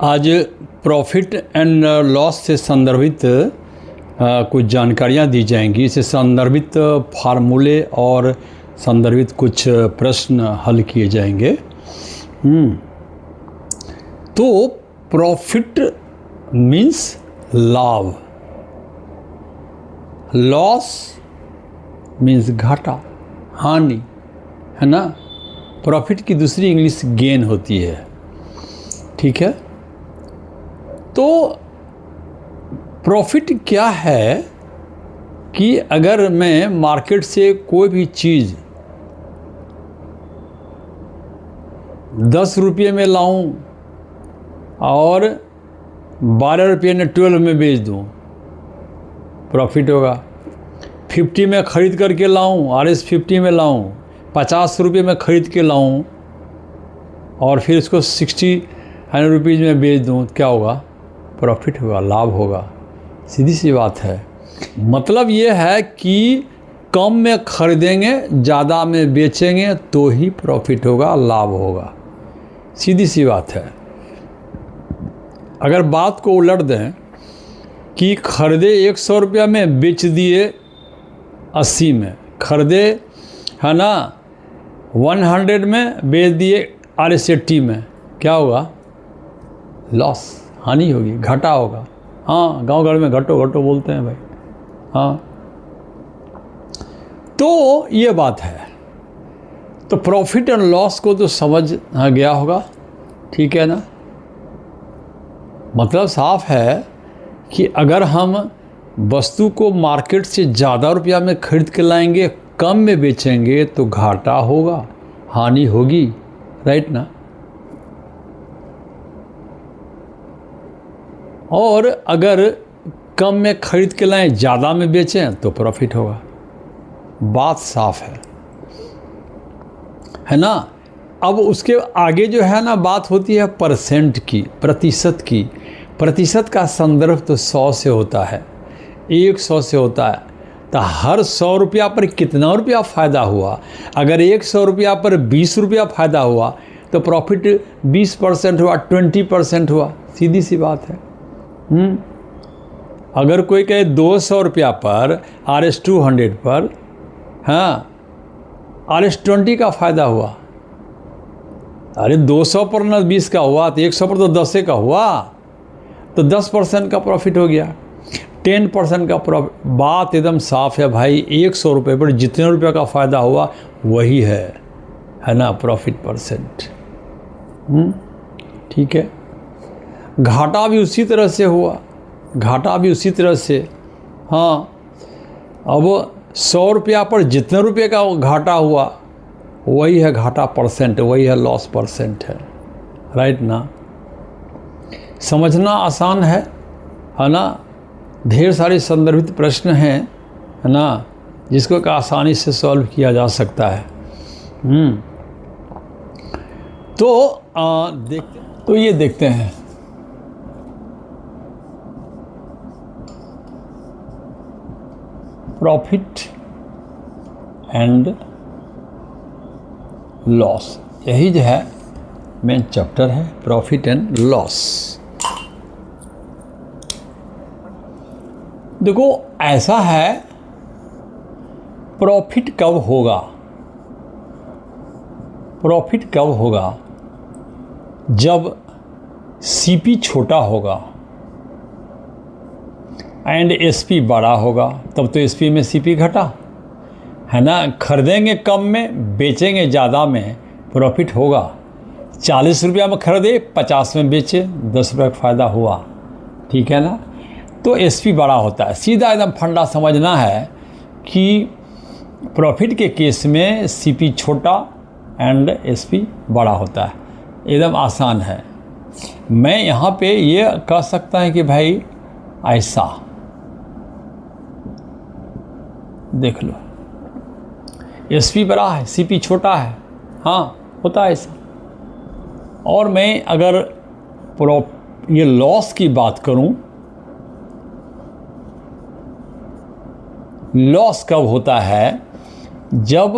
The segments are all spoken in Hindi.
आज प्रॉफिट एंड लॉस से संदर्भित कुछ जानकारियाँ दी जाएंगी। इससे संदर्भित फार्मूले और संदर्भित कुछ प्रश्न हल किए जाएंगे। तो प्रॉफिट मीन्स लाभ, लॉस मीन्स घाटा, हानि, है ना। प्रॉफिट की दूसरी इंग्लिश गेन होती है, ठीक है। तो प्रॉफिट क्या है कि अगर मैं मार्केट से कोई भी चीज़ 10 रुपये में लाऊं और 12 रुपये ने 12 में बेच दूं, प्रॉफिट होगा। 50 में ख़रीद करके लाऊं, RS 50 में लाऊं, 50 रुपये में ख़रीद के लाऊं और फिर इसको 60 रुपीज़ में बेच दूं, क्या होगा? प्रॉफिट होगा, लाभ होगा। सीधी सी बात है। मतलब ये है कि कम में खरीदेंगे, ज़्यादा में बेचेंगे तो ही प्रॉफिट होगा, लाभ होगा। सीधी सी बात है। अगर बात को उलट दें कि खरीदे 100 रुपया में, बेच दिए 80 में, खरीदे है ना 100 में, बेच दिए RS 80 में, क्या होगा? लॉस, हानि होगी, घाटा होगा। हाँ, गांव घर में घटो घटो बोलते हैं भाई। हाँ, तो ये बात है। तो प्रॉफिट एंड लॉस को तो समझ गया होगा, ठीक है ना। मतलब साफ है कि अगर हम वस्तु को मार्केट से ज़्यादा रुपया में खरीद के लाएंगे, कम में बेचेंगे तो घाटा होगा, हानि होगी, राइट ना। और अगर कम में खरीद के लाएं, ज़्यादा में बेचें तो प्रॉफिट होगा। बात साफ है ना। अब उसके आगे जो है ना, बात होती है परसेंट की, प्रतिशत की। प्रतिशत का संदर्भ तो 100 से होता है, 100 से होता है। तो हर 100 रुपया पर कितना रुपया फ़ायदा हुआ? अगर 100 रुपया पर 20 रुपया फ़ायदा हुआ तो प्रॉफिट 20% हुआ, 20% हुआ। सीधी सी बात है। अगर कोई कहे 200 रुपया पर RS 200 पर, हाँ, RS 20 का फ़ायदा हुआ। अरे 200 पर न 20 का हुआ तो 100 पर तो 10 का हुआ, तो 10% का प्रॉफिट हो गया, 10% का प्रॉफिट। बात एकदम साफ है भाई। 100 रुपये पर जितने रुपये का फ़ायदा हुआ वही है ना प्रॉफिट परसेंट। ठीक है। घाटा भी उसी तरह से हुआ, घाटा भी उसी तरह से। हाँ, अब 100 रुपया पर जितने रुपये का घाटा हुआ वही है घाटा परसेंट, वही है लॉस परसेंट है, राइट ना। समझना आसान है ना। ढेर सारे संदर्भित प्रश्न हैं, है ना, जिसको आसानी से सॉल्व किया जा सकता है। तो ये देखते हैं। प्रॉफिट एंड लॉस, यही जो है मेन चैप्टर है, प्रॉफिट एंड लॉस। देखो ऐसा है, प्रॉफिट कब होगा? प्रॉफिट कब होगा? जब CP छोटा होगा एंड SP बड़ा होगा, तब तो SP में CP घटा, है ना। खरीदेंगे कम में, बेचेंगे ज़्यादा में, प्रॉफिट होगा। 40 रुपया में खरीदे, 50 में बेचे, 10 रुपये का फ़ायदा हुआ, ठीक है ना। तो SP बड़ा होता है। सीधा एकदम फंडा समझना है कि प्रॉफिट के केस में CP छोटा एंड SP बड़ा होता है। एकदम आसान है। मैं यहाँ पे ये कह सकता है कि भाई ऐसा देख लो, SP बड़ा है, CP छोटा है, हाँ होता है ऐसा। और मैं अगर ये लॉस की बात करूं, लॉस कब होता है? जब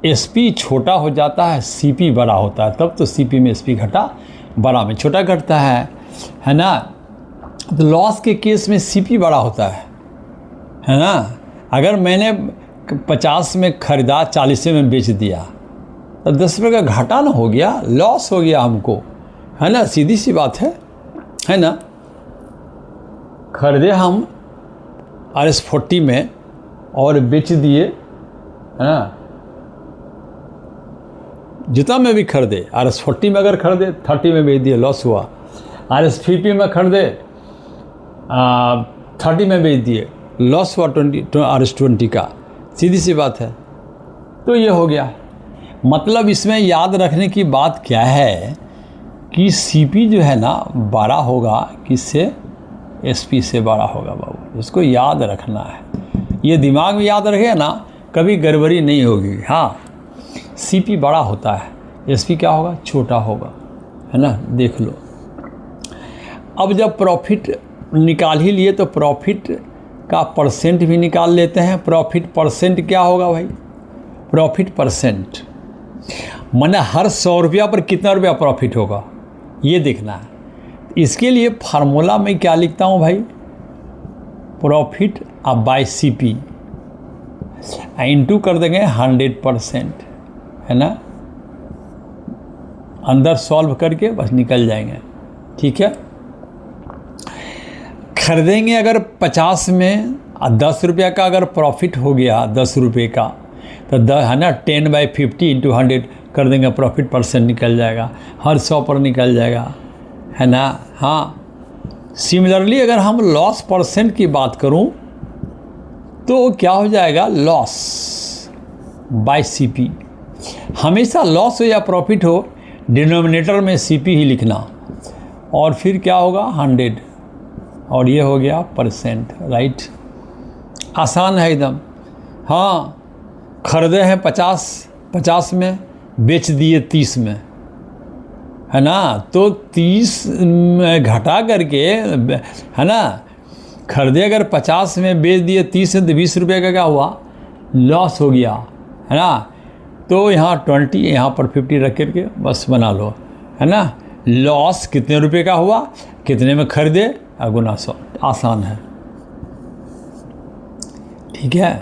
SP छोटा हो जाता है, CP बड़ा होता है, तब तो CP में SP घटा, बड़ा में छोटा घटता है। है ना। तो लॉस के केस में सीपी बड़ा होता है ना। अगर मैंने 50 में ख़रीदा 40 में बेच दिया तो 10 रुपये का घाटा ना हो गया, लॉस हो गया हमको, है ना। सीधी सी बात है ना। खरीदे हम RS40 में और बेच दिए, है ना। जितना में भी खरीदे, RS40 में अगर खरीदे 30 में बेच दिए, लॉस हुआ। RS50 में खरीदे 30 में बेच दिए, लॉस हुआ RS20 का। सीधी सी बात है। तो ये हो गया। मतलब इसमें याद रखने की बात क्या है कि सीपी जो है ना बड़ा होगा किससे, एसपी से बड़ा होगा बाबू, इसको याद रखना है। ये दिमाग में याद रखे ना, कभी गड़बड़ी नहीं होगी। हाँ, सीपी बड़ा होता है, एसपी क्या होगा, छोटा होगा, है ना। देख लो। अब जब प्रॉफिट निकाल ही लिए तो प्रॉफिट का परसेंट भी निकाल लेते हैं। प्रॉफिट परसेंट क्या होगा भाई, प्रॉफिट परसेंट माने हर 100 रुपया पर कितना रुपया प्रॉफिट होगा, ये देखना है। इसके लिए फार्मूला में क्या लिखता हूँ भाई, प्रॉफिट अब बाय सीपी इंटू कर देंगे 100%, है ना। अंदर सॉल्व करके बस निकल जाएंगे, ठीक है। खरीदेंगे अगर 50 में 10 रुपया का अगर प्रॉफिट हो गया 10 रुपये का तो है ना 10/50 इंटू 100 कर देंगे, प्रॉफिट परसेंट निकल जाएगा, हर 100 पर निकल जाएगा, है ना। हाँ, सिमिलरली अगर हम लॉस परसेंट की बात करूं तो क्या हो जाएगा, लॉस बाय सीपी। हमेशा लॉस हो या प्रॉफिट हो, डिनोमिनेटर में सीपी ही लिखना, और फिर क्या होगा 100, और ये हो गया परसेंट, राइट। आसान है एकदम। हाँ, खरीदे हैं 50 में, बेच दिए 30 में, है ना। तो 30 में घटा करके, है ना, खरीदे अगर 50 में, बेच दिए 30 में, तो 20 रुपये का क्या हुआ, लॉस हो गया, है ना। तो यहाँ 20, यहाँ पर 50 रख करके बस बना लो, है ना। लॉस कितने रुपए का हुआ, कितने में खरीदे, गुना 100। आसान है, ठीक है।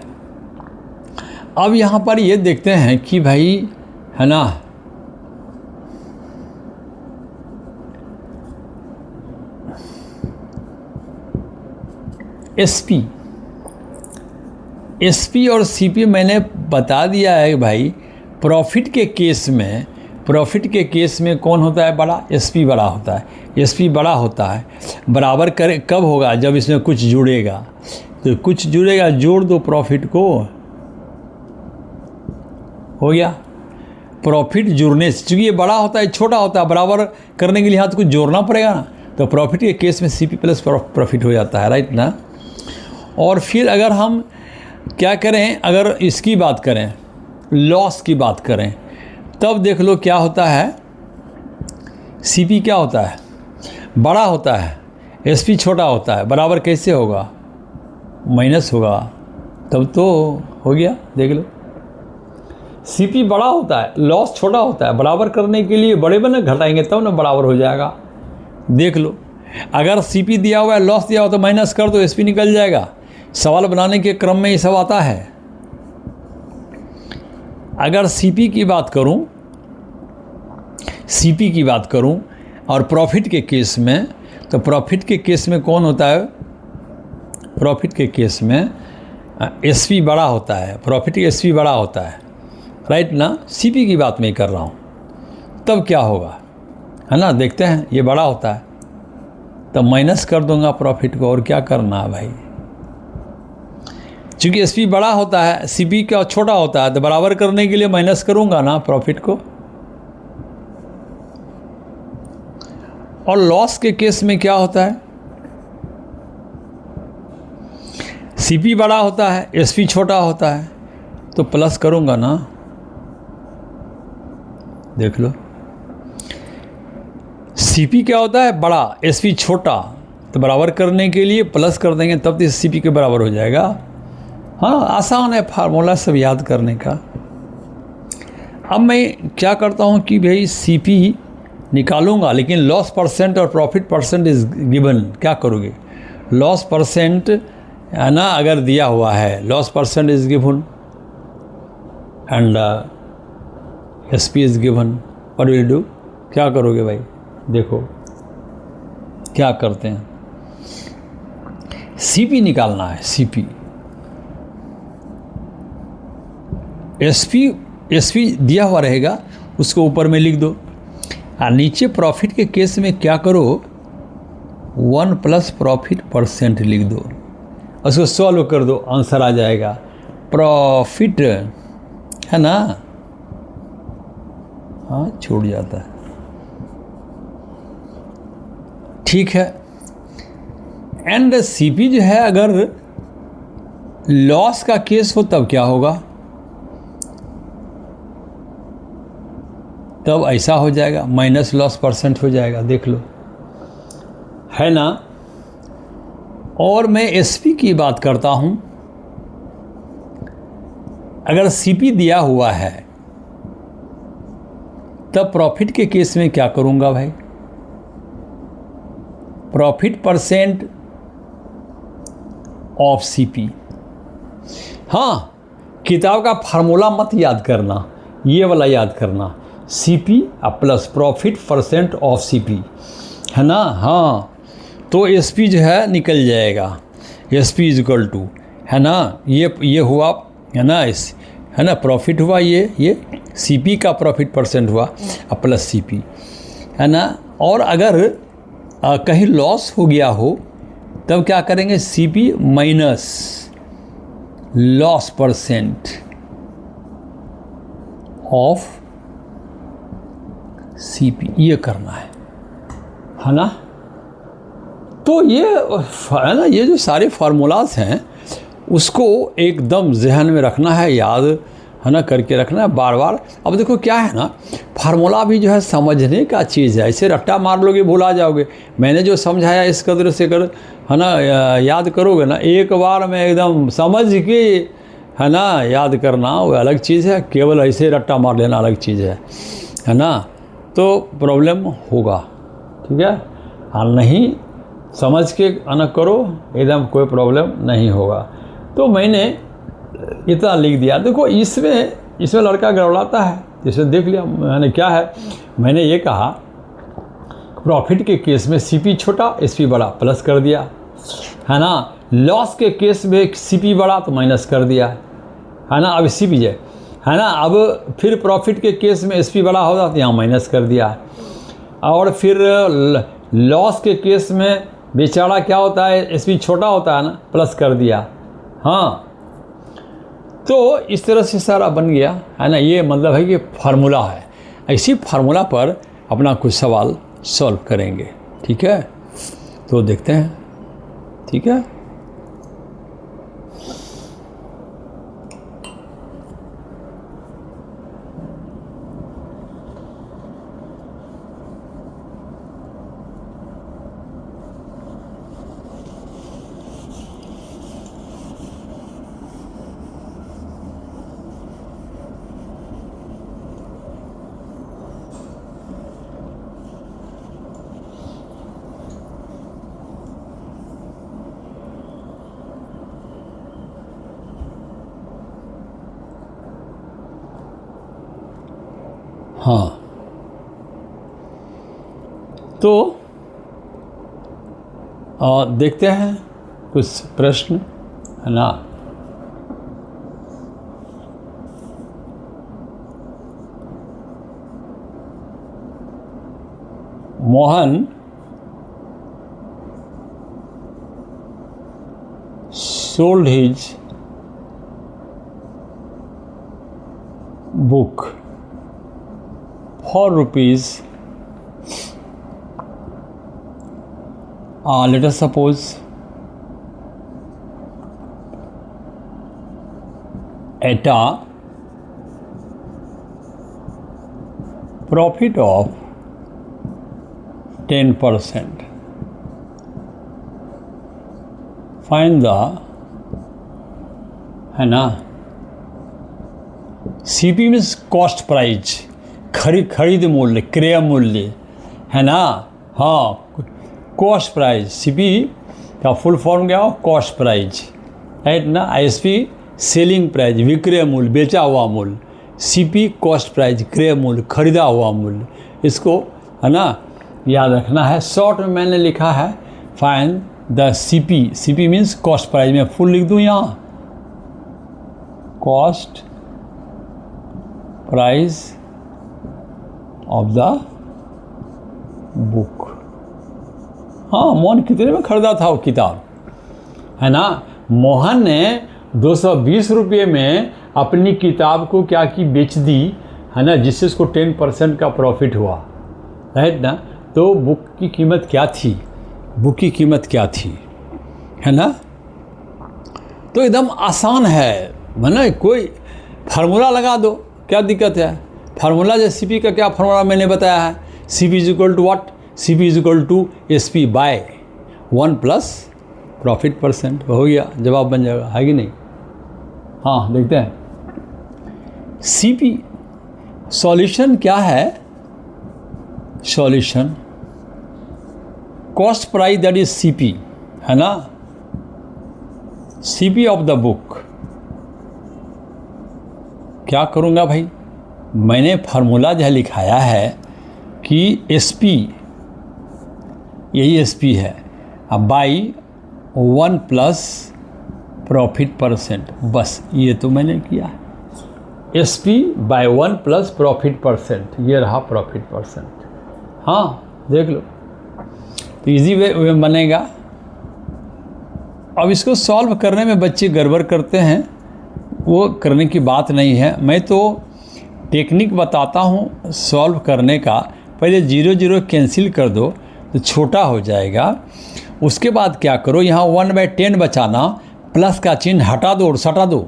अब यहाँ पर ये देखते हैं कि भाई, है ना, एसपी और सीपी मैंने बता दिया है भाई। प्रॉफिट के केस में कौन होता है बड़ा, एसपी बड़ा होता है। एसपी बड़ा होता है, बराबर करे कब होगा, जब इसमें कुछ जुड़ेगा। तो कुछ जुड़ेगा, जोड़ दो प्रॉफिट को, हो गया। प्रॉफिट जुड़ने से, चूँकि ये बड़ा होता है छोटा होता है, बराबर करने के लिए हाथ कुछ जोड़ना पड़ेगा ना, तो प्रॉफिट के केस में सीपी प्लस प्रॉफिट हो जाता है, राइट ना। और फिर अगर हम क्या करें, अगर इसकी बात करें, लॉस की बात करें, तब देख लो क्या होता है, सीपी क्या होता है, बड़ा होता है, एसपी छोटा होता है। बराबर कैसे होगा, माइनस होगा, तब तो हो गया। देख लो, सीपी बड़ा होता है, लॉस छोटा होता है। बराबर करने के लिए बड़े बने घटाएंगे तब ना बराबर हो जाएगा। देख लो, अगर सीपी दिया हुआ है, लॉस दिया हुआ तो माइनस कर दो, एसपी निकल जाएगा। सवाल बनाने के क्रम में ये सब आता है। अगर सीपी की बात करूं और प्रॉफिट के केस में, तो प्रॉफिट के केस में कौन होता है, प्रॉफिट के केस में एसपी बड़ा होता है, प्रॉफिट के एसपी बड़ा होता है, राइट ना। सीपी की बात मैं कर रहा हूं, तब क्या होगा, है ना। देखते हैं, ये बड़ा होता है तब माइनस कर दूंगा प्रॉफिट को, और क्या करना है भाई। चूँकि एसपी बड़ा होता है, सीपी का छोटा होता है, तो बराबर करने के लिए माइनस करूंगा ना प्रॉफिट को। और लॉस के केस में क्या होता है, सीपी बड़ा होता है, एसपी छोटा होता है, तो प्लस करूंगा ना। देख लो, सीपी क्या होता है, बड़ा, एसपी छोटा, तो बराबर करने के लिए प्लस कर देंगे, तब तो सीपी के बराबर हो जाएगा। हाँ, आसान है फार्मूला सब याद करने का। अब मैं क्या करता हूँ कि भाई सीपी निकालूंगा, लेकिन लॉस परसेंट और प्रॉफिट परसेंट इज गिवन, क्या करोगे? लॉस परसेंट है ना, अगर दिया हुआ है loss percent is given and SP is given, what will do? क्या करोगे भाई? देखो क्या करते हैं, सीपी निकालना है, सीपी। एसपी दिया हुआ रहेगा, उसको ऊपर में लिख दो, और नीचे प्रॉफिट के केस में क्या करो, 1 प्लस प्रॉफिट परसेंट लिख दो, उसको सॉल्व कर दो, आंसर आ जाएगा। प्रॉफिट है ना, हाँ छूट जाता है, ठीक है। एंड सीपी जो है, अगर लॉस का केस हो तब क्या होगा? तब ऐसा हो जाएगा, माइनस लॉस परसेंट हो जाएगा, देख लो, है ना। और मैं एसपी की बात करता हूं, अगर सीपी दिया हुआ है तब प्रॉफिट के केस में क्या करूंगा भाई? Profit percent of CP. हाँ, किताब का फार्मूला मत याद करना, ये वाला याद करना, CP plus profit percent of CP, है ना। हाँ, तो एसपी जो है निकल जाएगा, एसपी इज इक्वल टू, है ना, ये हुआ, है ना, इस, है ना, प्रॉफिट हुआ, ये सीपी का प्रॉफिट परसेंट हुआ प्लस सीपी, है ना। और अगर कहीं लॉस हो गया हो तब क्या करेंगे? CP minus loss percent of CP, ये करना है ना। तो ये है ना, ये जो सारे फार्मूलाज हैं उसको एकदम जहन में रखना है, याद है ना, करके रखना है बार बार। अब देखो क्या है ना, फार्मूला भी जो है समझने का चीज़ है, ऐसे रट्टा मार लोगे भुला जाओगे। मैंने जो समझाया इस कदर से कर, है ना, याद करोगे ना, एक बार में एकदम समझ के, है ना, याद करना वो अलग चीज़ है, केवल ऐसे रट्टा मार लेना अलग चीज़ है ना। तो प्रॉब्लम होगा, ठीक है, और नहीं समझ के ना करो, एकदम कोई प्रॉब्लम नहीं होगा। तो मैंने इतना लिख दिया। देखो इसमें लड़का गड़बड़ाता है, जैसे देख लिया मैंने क्या है, मैंने ये कहा प्रॉफिट के केस में सीपी छोटा एसपी बड़ा, प्लस कर दिया, है ना। लॉस के केस में सीपी बड़ा तो माइनस कर दिया, है ना। अब सीपी है ना, अब फिर प्रॉफिट के केस में एसपी बड़ा होगा तो यहाँ माइनस कर दिया, और फिर लॉस के केस में बेचारा क्या होता है, एसपी छोटा होता है ना, प्लस कर दिया। हाँ, तो इस तरह से सारा बन गया, है ना। ये मतलब है कि फार्मूला है, इसी फार्मूला पर अपना कुछ सवाल सॉल्व करेंगे, ठीक है। तो देखते हैं, ठीक है। हाँ, तो देखते हैं कुछ प्रश्न, है ना। Mohan sold his book for rupees, let us suppose at a profit of 10%. Find the, है ना, CP मीन्स कॉस्ट प्राइस, खरीद मूल्य, क्रय मूल्य, है ना। हाँ, कॉस्ट प्राइस, सीपी का फुल फॉर्म क्या हो, कॉस्ट प्राइस, राइट ना। आईएसपी सेलिंग प्राइस, विक्रय मूल्य, बेचा हुआ मूल्य। सीपी कॉस्ट प्राइस, क्रय मूल्य, खरीदा हुआ मूल्य। इसको है ना याद रखना है। शॉर्ट में मैंने लिखा है find the CP. CP means cost price. मैं फुल लिख दूं यहाँ, cost price of the book. हाँ, मोहन कितने में खरीदा था वो किताब, है ना। मोहन ने 220 रुपये में अपनी किताब को क्या की, बेच दी, है ना, जिससे उसको 10% का प्रॉफिट हुआ, राइट ना। तो बुक की कीमत क्या थी, बुक की कीमत क्या थी, है ना। तो एकदम आसान है ना, कोई फार्मूला लगा दो, क्या दिक्कत है। फार्मूला जैसे सीपी का क्या फार्मूला मैंने बताया है, CP is equal to what, CP is equal to SP by 1 plus profit percent. हो गया, जवाब बन जाएगा, है कि नहीं। हाँ, देखते हैं सीपी सॉल्यूशन क्या है। Solution cost price that is CP, है ना, सीपी ऑफ द बुक। क्या करूँगा भाई, मैंने फार्मूला जो है लिखाया है कि एसपी, यही एसपी है, अब बाई 1 प्लस प्रॉफिट परसेंट, बस ये तो मैंने किया है। SP by 1 plus profit percent, ये रहा प्रॉफिट परसेंट। हाँ, देख लो, तो इजी वे बनेगा। अब इसको सॉल्व करने में बच्चे गड़बड़ करते हैं, वो करने की बात नहीं है। मैं तो टेक्निक बताता हूँ सॉल्व करने का। पहले 0 0 कैंसिल कर दो तो छोटा हो जाएगा। उसके बाद क्या करो, यहाँ 1/10 बचाना, प्लस का चिन्ह हटा दो और सटा दो।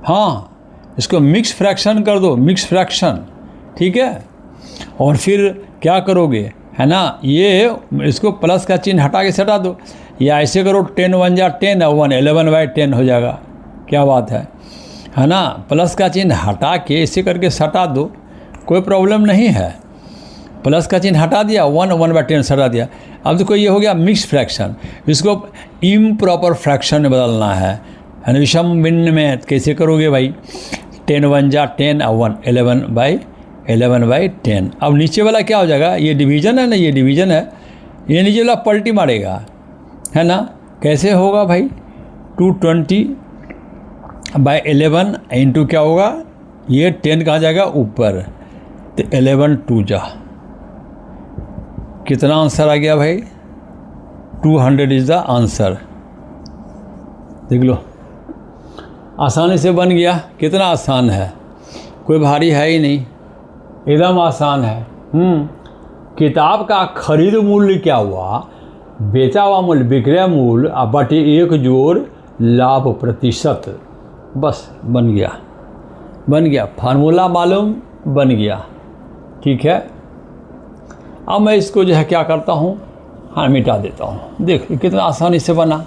हाँ, इसको मिक्स फ्रैक्शन कर दो, मिक्स फ्रैक्शन, ठीक है। और फिर क्या करोगे, है ना, ये इसको प्लस का चिन्ह हटा के सटा दो, या ऐसे करो 10 1 जा 10 और 1 11/10 हो जाएगा। क्या बात है ना। प्लस का चिन्ह हटा के ऐसे करके सटा दो, कोई प्रॉब्लम नहीं है। प्लस का चिन्ह हटा दिया, 1 1/10 सटा दिया। अब देखो ये हो गया मिक्स फ्रैक्शन, इसको इम्प्रॉपर फ्रैक्शन में बदलना है ना। विषम भिन्न में कैसे करोगे भाई, 10 1 जा 10 और 1 11/10। अब नीचे वाला क्या हो जाएगा, ये डिवीजन है ना, ये डिवीजन है, ये नीचे वाला पलटी मारेगा, है ना। कैसे होगा भाई, 220/11 इंटू क्या होगा, ये 10 कहाँ जाएगा ऊपर, तो 11 2 जा, कितना आंसर आ गया भाई, 200 इज द आंसर। देख लो, आसानी से बन गया। कितना आसान है, कोई भारी है ही नहीं, एकदम आसान है। किताब का खरीद मूल्य क्या हुआ, बेचा हुआ मूल्य, विक्रय मूल्य बटे 1 जोड़ लाभ प्रतिशत, बस बन गया, बन गया। फार्मूला मालूम, बन गया, ठीक है। अब मैं इसको जो है क्या करता हूँ, हाँ मिटा देता हूँ। देख कितना आसानी से बना,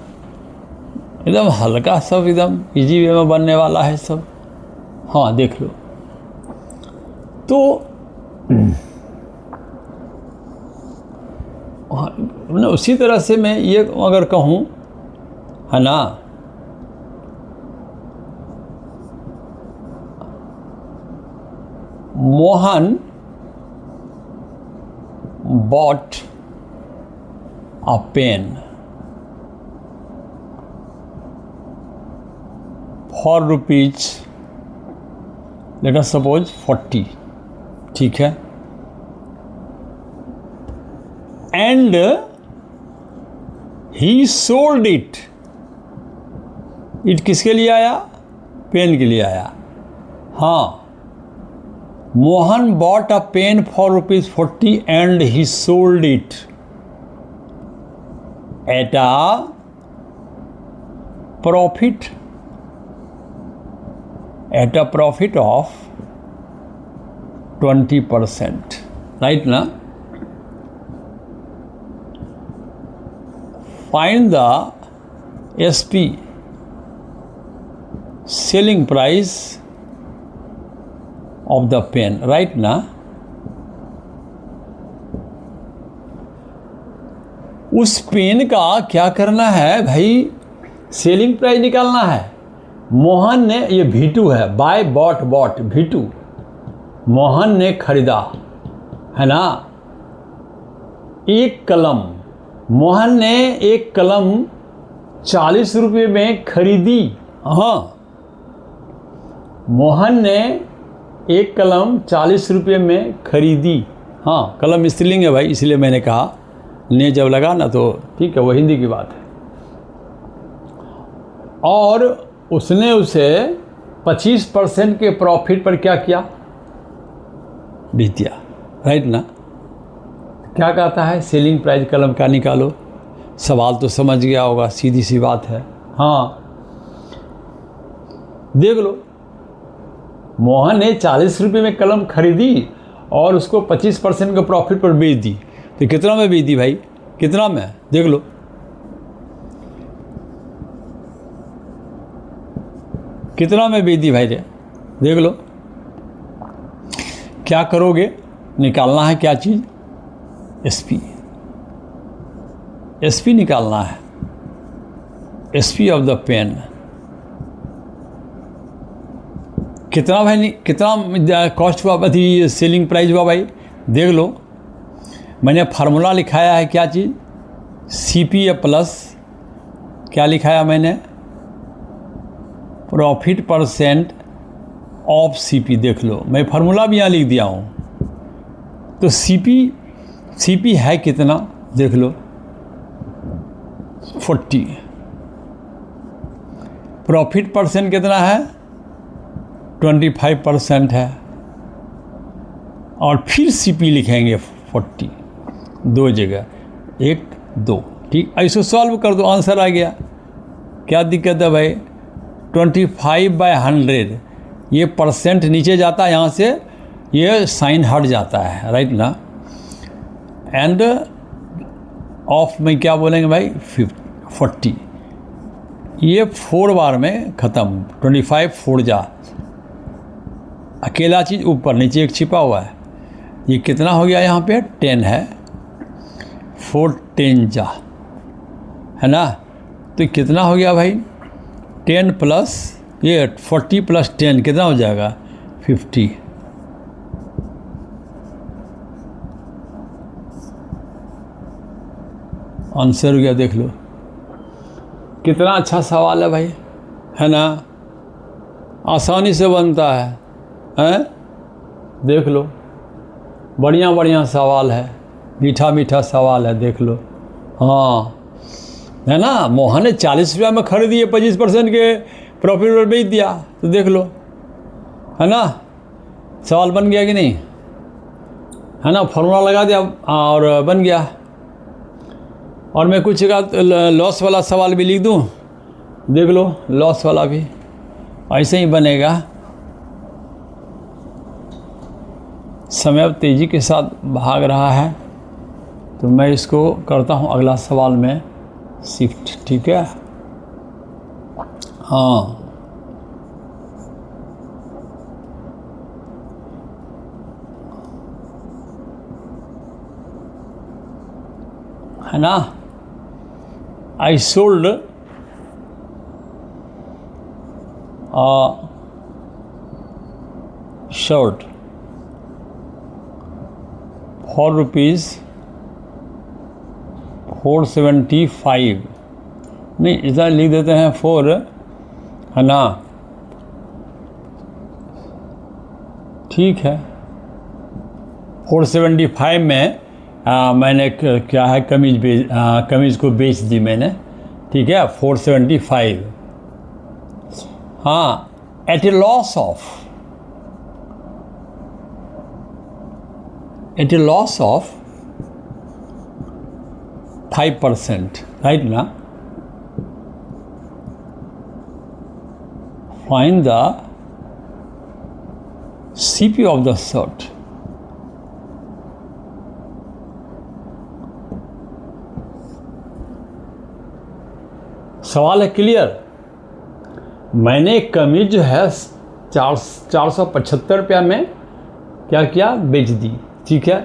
एकदम हल्का सब, एकदम इजी वे में बनने वाला है सब। हाँ देख लो, तो हाँ, उसी तरह से मैं ये अगर कहूँ, है ना, Mohan bought a pen for rupees, let us suppose 40, ठीक है, and he sold it, किसके लिए आया, पेन के लिए आया। हाँ, Mohan bought a pen for rupees 40 and he sold it at a profit of 20%, right ना। Find the SP, selling price of the pen, right ना। उस पेन का क्या करना है भाई, सेलिंग प्राइस निकालना है। मोहन ने, ये V2 है, bye bot bot V2, Mohan ने खरीदा, है ना, एक कलम। मोहन ने एक कलम 40 रुपये में खरीदी। हाँ, मोहन ने एक कलम 40 रुपये में खरीदी। हाँ, कलम स्त्रीलिंग है भाई, इसलिए मैंने कहा, ने जब लगा ना तो ठीक है, वो हिंदी की बात है। और उसने उसे 25% के प्रॉफिट पर क्या किया, बेच दिया। राइट ना। क्या कहता है, सेलिंग प्राइस कलम का निकालो। सवाल तो समझ गया होगा, सीधी सी बात है। हाँ, देख लो, मोहन ने 40 रुपये में कलम खरीदी और उसको 25% के प्रॉफिट पर बेच दी। तो कितना में बेच दी भाई, कितना में, देख लो। कितना में बेच दी भाई रे, देख लो। क्या करोगे, निकालना है क्या चीज़, एसपी। एसपी निकालना है, एसपी ऑफ द पेन। कितना भाई, कितना कॉस्ट हुआ, अभी सेलिंग प्राइस हुआ भाई, देख लो। मैंने फार्मूला लिखाया है क्या चीज़, CP प्लस, क्या लिखाया मैंने, प्रॉफिट परसेंट ऑफ CP। देख लो, मैं फार्मूला भी यहाँ लिख दिया हूँ। तो CP है कितना, देख लो, 40। प्रॉफिट परसेंट कितना है, 25% है। और फिर CP लिखेंगे 40, दो जगह, 1 2, ठीक। ऐसे सॉल्व कर दो, आंसर आ गया। क्या दिक्कत है भाई, 25/100, ये परसेंट नीचे जाता है, यहाँ से ये साइन हट जाता है। राइट ना। एंड ऑफ में क्या बोलेंगे भाई, 40, ये 4 बार में ख़त्म। 25 4 जा, अकेला चीज़ ऊपर, नीचे एक छिपा हुआ है। ये कितना हो गया, यहाँ पे 10 है, 4 10 जा, है ना। तो कितना हो गया भाई, 10 प्लस ये 40 प्लस 10 कितना हो जाएगा, 50। आंसर हो गया, देख लो। कितना अच्छा सवाल है भाई, है ना, आसानी से बनता है, हैं? देख लो, बढ़िया बढ़िया सवाल है, मीठा मीठा सवाल है, देख लो। हाँ, है ना। मोहन ने 40 रुपया में खरीदी है, 25% के प्रॉफिट पर बेच दिया। तो देख लो, है ना, सवाल बन गया कि नहीं, है ना। फॉर्मूला लगा दिया और बन गया। और मैं कुछ का लॉस वाला सवाल भी लिख दूं, देख लो, लॉस वाला भी ऐसे ही बनेगा। समय अब तेज़ी के साथ भाग रहा है, तो मैं इसको करता हूं अगला सवाल में शिफ्ट, ठीक है। हाँ, है ना। I sold a shirt for rupees 475। नहीं, इधर लिख देते हैं 4, है ना, ठीक है। 475 में मैंने क्या है, कमीज़ को बेच दी मैंने, ठीक है, 475। हाँ, at a loss of 5%, right ना। Find the CP of the shirt. सवाल है क्लियर। मैंने कमीज जो है 475 रुपया में क्या किया, बेच दी, ठीक है।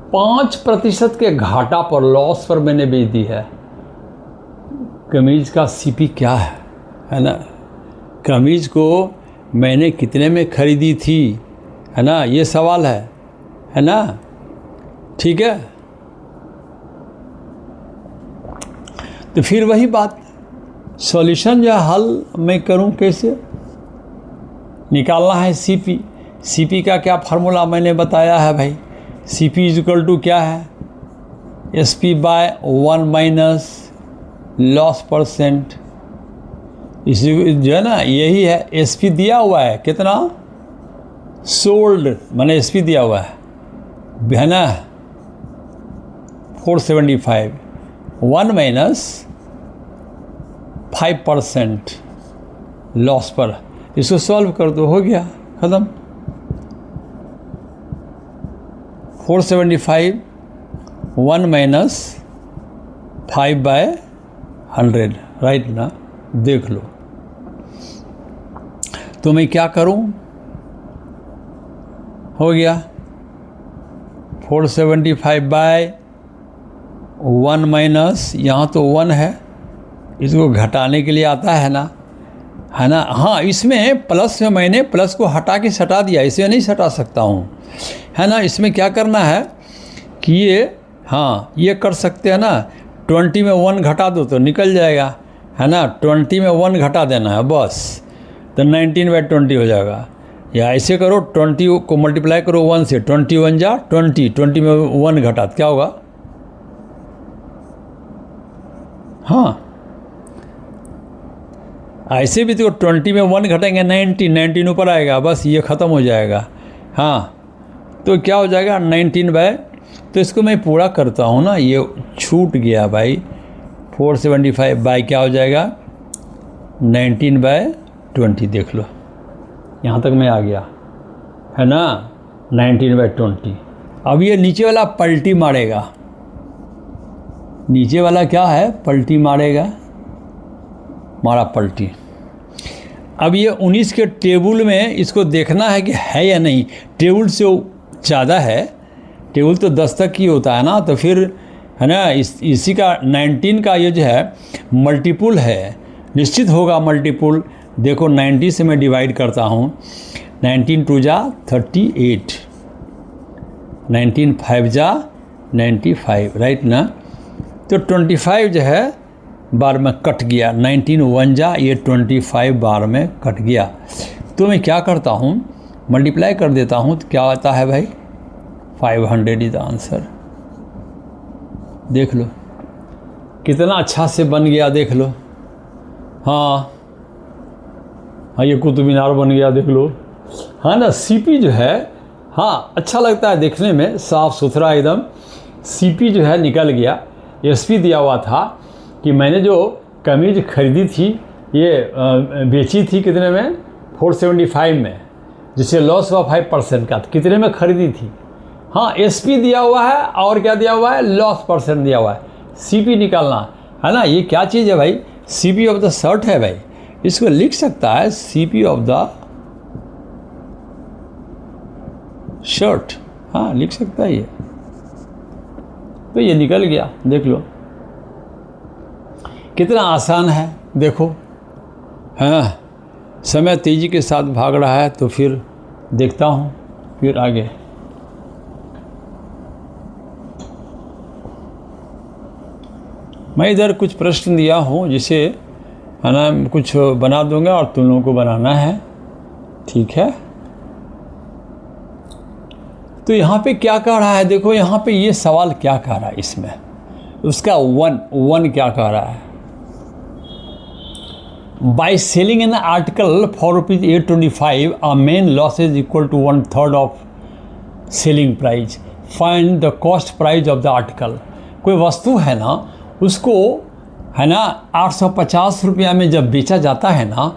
5% के घाटा पर, लॉस पर मैंने बेच दी है। कमीज का सीपी क्या है ना? कमीज को मैंने कितने में खरीदी थी, है ना? ये सवाल है ना? ठीक है, तो फिर वही बात, सॉल्यूशन जो हल मैं करूं कैसे? निकालना है सीपी। सीपी का क्या फार्मूला मैंने बताया है भाई। सीपी इज इक्वल टू क्या है? SP by 1 minus loss percent. इसी जो है ना, यही है। एसपी दिया हुआ है कितना? सोल्ड मैंने एसपी दिया हुआ है ना, 475। 1 माइनस 5% लॉस पर, इसको सॉल्व कर दो, हो गया ख़त्म। 475 1 माइनस 5/100, राइट ना? देख लो। तो मैं क्या करूं? हो गया 475/1 माइनस, यहाँ तो 1 है, इसको घटाने के लिए आता है ना, है ना? हाँ, इसमें प्लस में मैंने प्लस को हटा के सटा दिया, इसे नहीं सटा सकता हूँ, है ना? इसमें क्या करना है कि ये, हाँ ये कर सकते हैं ना, 20 में 1 घटा दो तो निकल जाएगा, है ना? 20 में 1 घटा देना है बस, तो 19/20 हो जाएगा। या ऐसे करो, 20 को मल्टीप्लाई करो 1 से, 21 जा 20, 20 में 1 घटा क्या होगा? हाँ, ऐसे भी तो 20 में 1 घटेंगे 19 ऊपर आएगा, बस ये ख़त्म हो जाएगा। हाँ, तो क्या हो जाएगा? 19 तो इसको मैं पूरा करता हूँ ना, ये छूट गया भाई। 475 बाई क्या हो जाएगा? 19/20, देख लो, यहाँ तक मैं आ गया, है ना? 19/20। अब ये नीचे वाला पलटी मारेगा, नीचे वाला क्या है? पलटी मारेगा, मारा पलटी। अब ये 19 के टेबल में इसको देखना है कि है या नहीं। टेबल से ज़्यादा है, टेबल तो 10 तक ही होता है ना, तो फिर है ना, इसी का 19 का ये जो है मल्टीपुल है, निश्चित होगा मल्टीपुल। देखो 90 से मैं डिवाइड करता हूँ, 19 2 जा 38, 19 5 जा 95, राइट ना? तो 25 जो है बार में कट गया, 19 1 जा, ये 25 बार में कट गया। तो मैं क्या करता हूँ, मल्टीप्लाई कर देता हूँ, तो क्या आता है भाई? 500 इज आंसर। देख लो कितना अच्छा से बन गया, देख लो। हाँ, ये कुतुब मीनार बन गया, देख लो, हाँ ना? सीपी जो है, हाँ अच्छा लगता है देखने में, साफ़ सुथरा एकदम। सीपी जो है निकल गया। एसपी दिया हुआ था कि मैंने जो कमीज खरीदी थी, ये बेची थी कितने में? 475 में, जिससे लॉस हुआ 5% का। कितने में खरीदी थी? हाँ, एसपी दिया हुआ है और क्या दिया हुआ है? लॉस परसेंट दिया हुआ है। सीपी निकालना है ना? ये क्या चीज़ है भाई? सीपी ऑफ द शर्ट है भाई, इसको लिख सकता है सीपी ऑफ द शर्ट, हाँ लिख सकता है ये। तो ये निकल गया, देख लो कितना आसान है, देखो। हाँ, समय तेज़ी के साथ भाग रहा है, तो फिर देखता हूँ फिर आगे। मैं इधर कुछ प्रश्न दिया हूँ, जिसे है ना कुछ बना दूंगा और तुम लोगों को बनाना है, ठीक है? तो यहाँ पे क्या कह रहा है? देखो यहाँ पे ये सवाल क्या कह रहा है, इसमें उसका वन क्या कह रहा है? By selling an article for ₹825 a main loss is equal to 1/3 of selling price, find the cost price of the article. कोई वस्तु है ना, उसको है ना 850 रुपया में जब बेचा जाता है ना,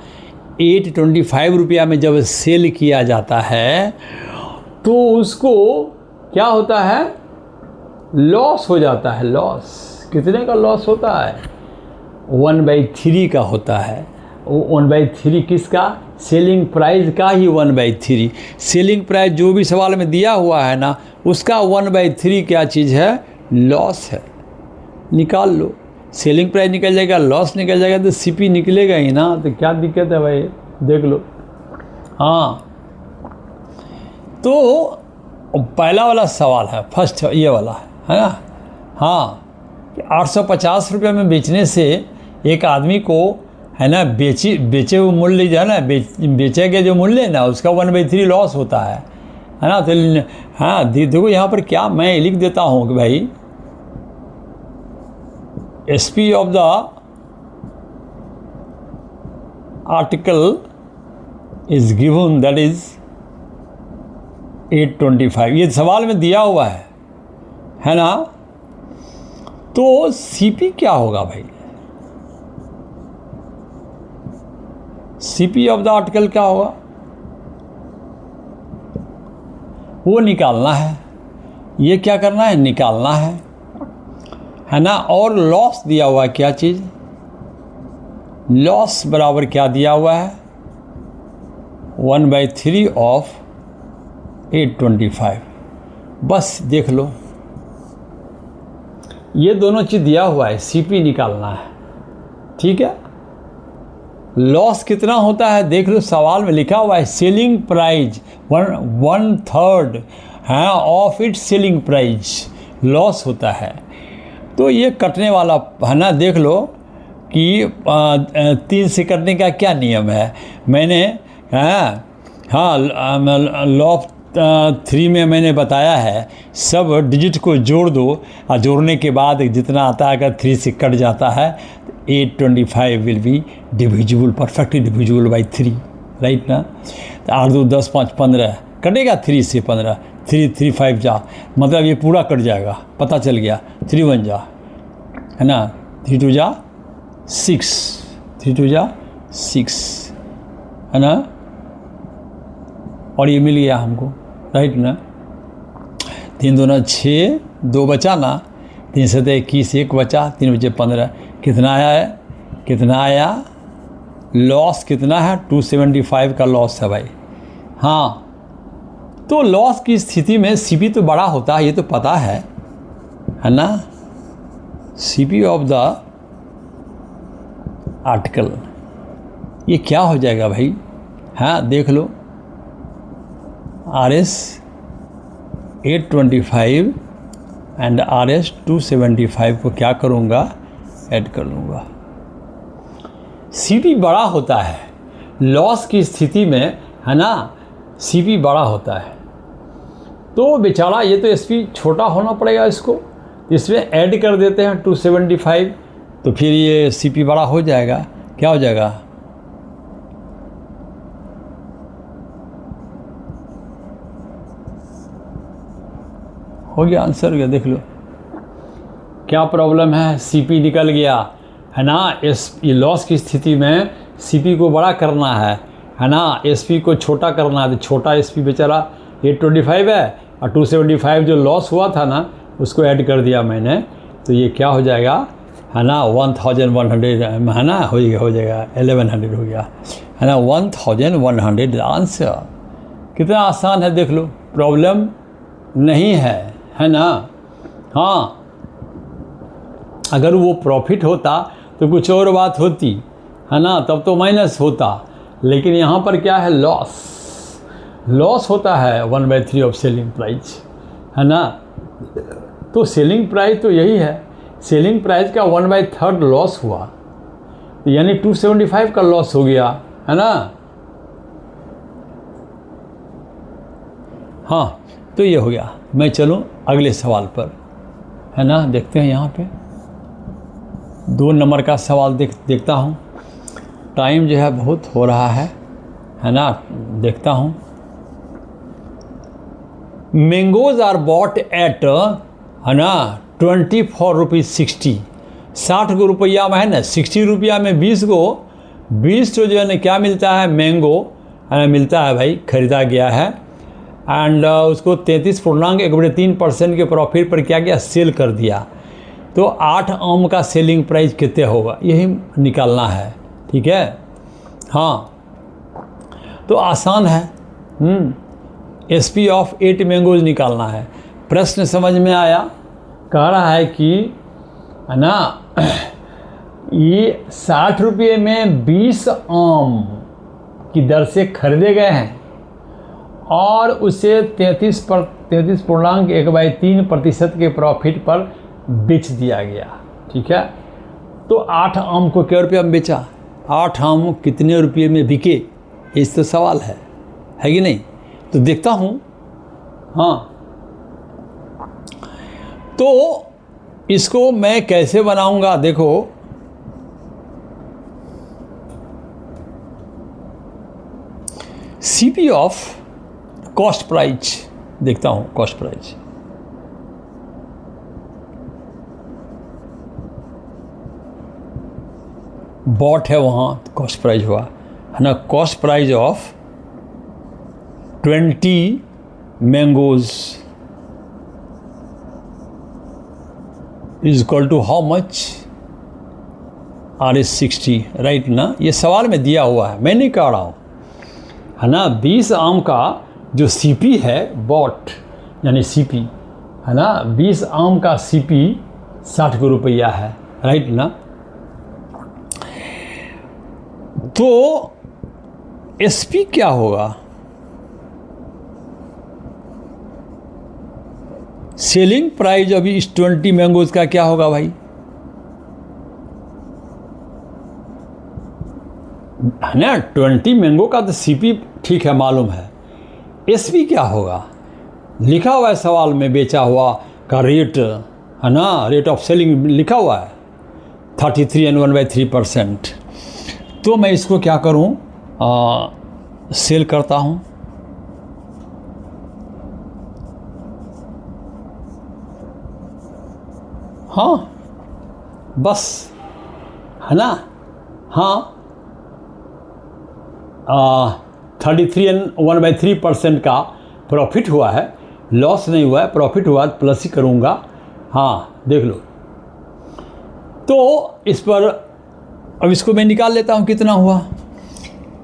825 रुपया में जब सेल किया जाता है, तो उसको क्या होता है? लॉस हो जाता है। लॉस कितने का लॉस होता है? 1/3 का होता है। 1/3 किसका? सेलिंग प्राइस का ही 1/3। सेलिंग प्राइस जो भी सवाल में दिया हुआ है ना, उसका 1/3 क्या चीज़ है? लॉस है। निकाल लो, सेलिंग प्राइस निकल जाएगा, लॉस निकल जाएगा, तो सीपी निकलेगा ही ना। तो क्या दिक्कत है भाई, देख लो। हाँ, तो पहला वाला सवाल है, फर्स्ट ये वाला है ना। हाँ, 850 रुपये में बेचने से एक आदमी को है ना बेचे हुए मूल्य जो है ना, बेचे के जो मूल्य है ना, उसका 1/3 लॉस होता है ना। तो हाँ देखो यहाँ पर क्या मैं लिख देता हूँ कि भाई SP of the article is given, that is 825। ये सवाल में दिया हुआ है ना। तो CP क्या होगा भाई? CP ऑफ द आर्टिकल क्या होगा, वो निकालना है। ये क्या करना है? निकालना है ना। और लॉस दिया हुआ है, क्या चीज़? लॉस बराबर क्या दिया हुआ है? 1/3 ऑफ 825। बस देख लो, ये दोनों चीज़ दिया हुआ है, CP निकालना है, ठीक है। लॉस कितना होता है देख लो, सवाल में लिखा हुआ है सेलिंग प्राइस 1/3 है of its selling price loss होता है। तो ये कटने वाला है ना, देख लो कि 3 से कटने का क्या नियम है। मैंने हाँ लॉ ऑफ 3 में मैंने बताया है, सब डिजिट को जोड़ दो और जोड़ने के बाद जितना आता है, अगर 3 से कट जाता है 825 will be divisible, perfectly divisible by 3, right ना। तो 8 2 10 5 15 कटेगा, 3 से 15, 3 3 5 जा, मतलब ये पूरा कट जाएगा, पता चल गया। 3 1 जा, है ना, 3 2 जा 6, 3 2 जा 6, है ना। और ये मिल गया हमको, राइट ना। 3 2 6, 2 बचा ना, 3 से 21, 1 बचा, 3 बचे 15, कितना आया है? कितना आया? लॉस कितना है? 275 का लॉस है भाई। हाँ, तो लॉस की स्थिति में CP तो बड़ा होता है, ये तो पता है ना। CP ऑफ द आर्टिकल ये क्या हो जाएगा भाई? हाँ देख लो, RS 825 एंड RS 275 को क्या करूँगा? ऐड कर लूँगा। CP बड़ा होता है लॉस की स्थिति में, है ना। CP बड़ा होता है, तो बेचारा ये तो SP छोटा होना पड़ेगा इसको, इसमें ऐड कर देते हैं 275, तो फिर ये CP बड़ा हो जाएगा। क्या हो जाएगा? हो गया, आंसर हो गया। देख लो क्या प्रॉब्लम है, CP निकल गया, है ना। ये लॉस की स्थिति में CP को बड़ा करना है ना, SP को छोटा करना है। तो छोटा SP बेचारा 825 है और 275 जो लॉस हुआ था ना, उसको ऐड कर दिया मैंने, तो ये क्या हो जाएगा, है ना, 1100, है ना, हो जाएगा 1100 हो गया, है ना, 1100 आंसर। कितना आसान है देख लो, प्रॉब्लम नहीं है ना। हाँ, अगर वो प्रॉफिट होता तो कुछ और बात होती, है ना, तब तो माइनस होता, लेकिन यहाँ पर क्या है? लॉस होता है 1/3 ऑफ सेलिंग प्राइस, है ना। तो सेलिंग प्राइस तो यही है, सेलिंग प्राइस का 1/3 लॉस हुआ, यानी 275 का लॉस हो गया, है ना। हाँ, तो ये हो गया। मैं चलूँ अगले सवाल पर, है ना। देखते हैं यहाँ पे 2 नंबर का सवाल देखता हूँ। टाइम जो है बहुत हो रहा है ना। देखता हूँ। मैंगोज आर बॉट एट, है ना, 24 रुपीज़ 60, 60 रुपया में, है ना, 60 रुपया में 20 तो जो है ना क्या मिलता है? मैंगो, है ना, मिलता है भाई, ख़रीदा गया है। एंड उसको 33.13% के प्रॉफिट पर क्या किया? सेल कर दिया। तो 8 आम का सेलिंग प्राइस कितने होगा, यही निकालना है, ठीक है। हाँ, तो आसान है। SP ऑफ 8 मैंगोज निकालना है। प्रश्न समझ में आया? कह रहा है कि है ना ये 60 रुपये में 20 आम की दर से खरीदे गए हैं और उसे 33.1/3% के प्रॉफिट पर बेच दिया गया। ठीक है, तो 8 आम को क्या रुपये में बेचा? 8 आम कितने रुपये में बिके, इस तो सवाल है कि नहीं? तो देखता हूँ। हाँ, तो इसको मैं कैसे बनाऊंगा? देखो, CP ऑफ कॉस्ट प्राइस देखता हूँ। कॉस्ट प्राइस बॉट है, वहाँ कॉस्ट प्राइस हुआ है ना। Cost price of 20 mangoes is equal to how much? RS60, right ना? ये सवाल में दिया हुआ है, मैं नहीं कह रहा हूँ, है ना। 20 आम का जो CP है, बॉट यानी CP है ना, 20 आम का CP 60 रुपया है, राइट ना। तो SP क्या होगा? सेलिंग प्राइस अभी इस 20 मैंगोज का क्या होगा भाई? है ना, 20 मैंगो का तो CP ठीक है, मालूम है। SP क्या होगा? लिखा हुआ है सवाल में, बेचा हुआ का रेट है ना, रेट ऑफ सेलिंग लिखा हुआ है 33 and 1/3%। तो मैं इसको क्या करूं? सेल करता हूं। हाँ, बस, है ना। हाँ, 33 and 1/3% का प्रॉफिट हुआ है, लॉस नहीं हुआ है, प्रॉफिट हुआ है, प्लस ही करूँगा। हाँ, देख लो। तो इस पर अब इसको मैं निकाल लेता हूँ, कितना हुआ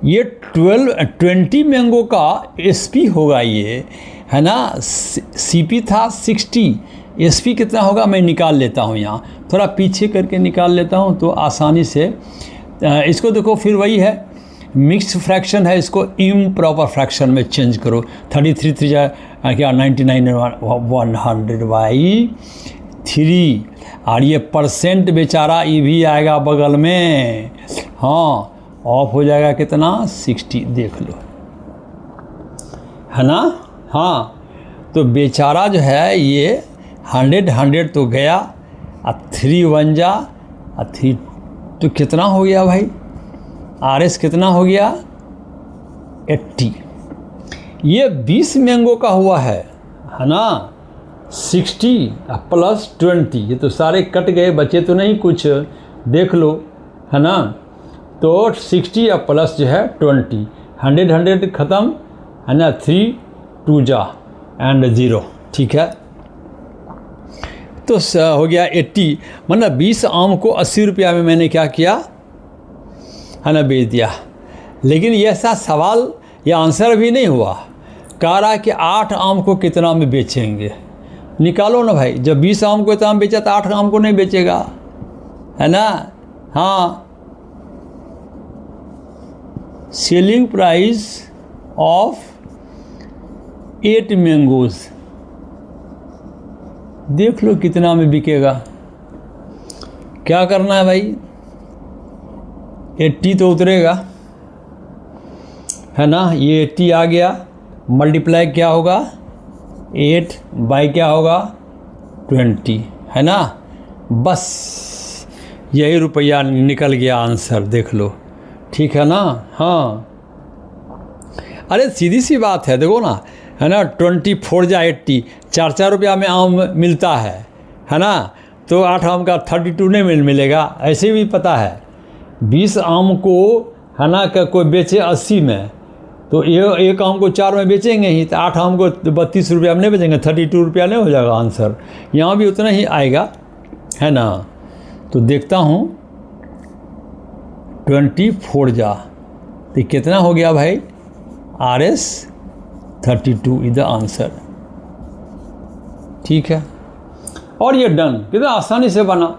ये? 20 मैंगो का SP होगा ये, है ना। CP था 60, SP कितना होगा मैं निकाल लेता हूँ। यहाँ थोड़ा पीछे करके निकाल लेता हूँ तो आसानी से इसको देखो। फिर वही है, मिक्स्ड फ्रैक्शन है, इसको इम्प्रॉपर फ्रैक्शन में चेंज करो। 33 क्या 99/100/3, और ये परसेंट बेचारा ये भी आएगा बगल में। हाँ, ऑफ हो जाएगा कितना? 60, देख लो, है ना। हाँ, तो बेचारा जो है ये 100 तो गया, और 3 1 जा, और 3 तो कितना हो गया भाई? RS कितना हो गया? 80। ये 20 मैंगो का हुआ है ना। 60 प्लस 20, ये तो सारे कट गए, बचे तो नहीं कुछ, देख लो, है ना। तो 60 प्लस जो है 20, 100 ख़त्म, है ना। 3 2 जा एंड 0, ठीक है। तो हो गया 80, मतलब 20 आम को 80 रुपया में मैंने क्या किया, है ना, बेच दिया। लेकिन ये ऐसा सवाल या आंसर भी नहीं हुआ। कह रहा है कि 8 आम को कितना में बेचेंगे, निकालो ना भाई। जब 20 आम को इतना बेचा तो 8 आम को नहीं बेचेगा, है ना। हाँ, सेलिंग प्राइस ऑफ 8 मैंगोज, देख लो कितना में बिकेगा। क्या करना है भाई? 80 तो उतरेगा, है ना। ये 80 आ गया, मल्टीप्लाई क्या होगा? 8 बाई क्या होगा? 20, है ना। बस यही रुपया निकल गया आंसर, देख लो, ठीक है ना। हाँ, अरे सीधी सी बात है, देखो ना, है ना। 24 जा 80, 4 रुपया में आम मिलता है ना। तो 8 आम का 32 नहीं मिलेगा, ऐसे भी पता है। 20 आम को, है ना, कोई बेचे 80 में, तो एक आम को 4 में बेचेंगे ही, तो 8 आम को 32 रुपया में नहीं बेचेंगे, 32 रुपया नहीं हो जाएगा आंसर? यहाँ भी उतना ही आएगा, है ना। तो देखता हूँ 24 जा तो कितना हो गया भाई, RS 32 इज द आंसर। ठीक है, और ये डन कितना आसानी से बना।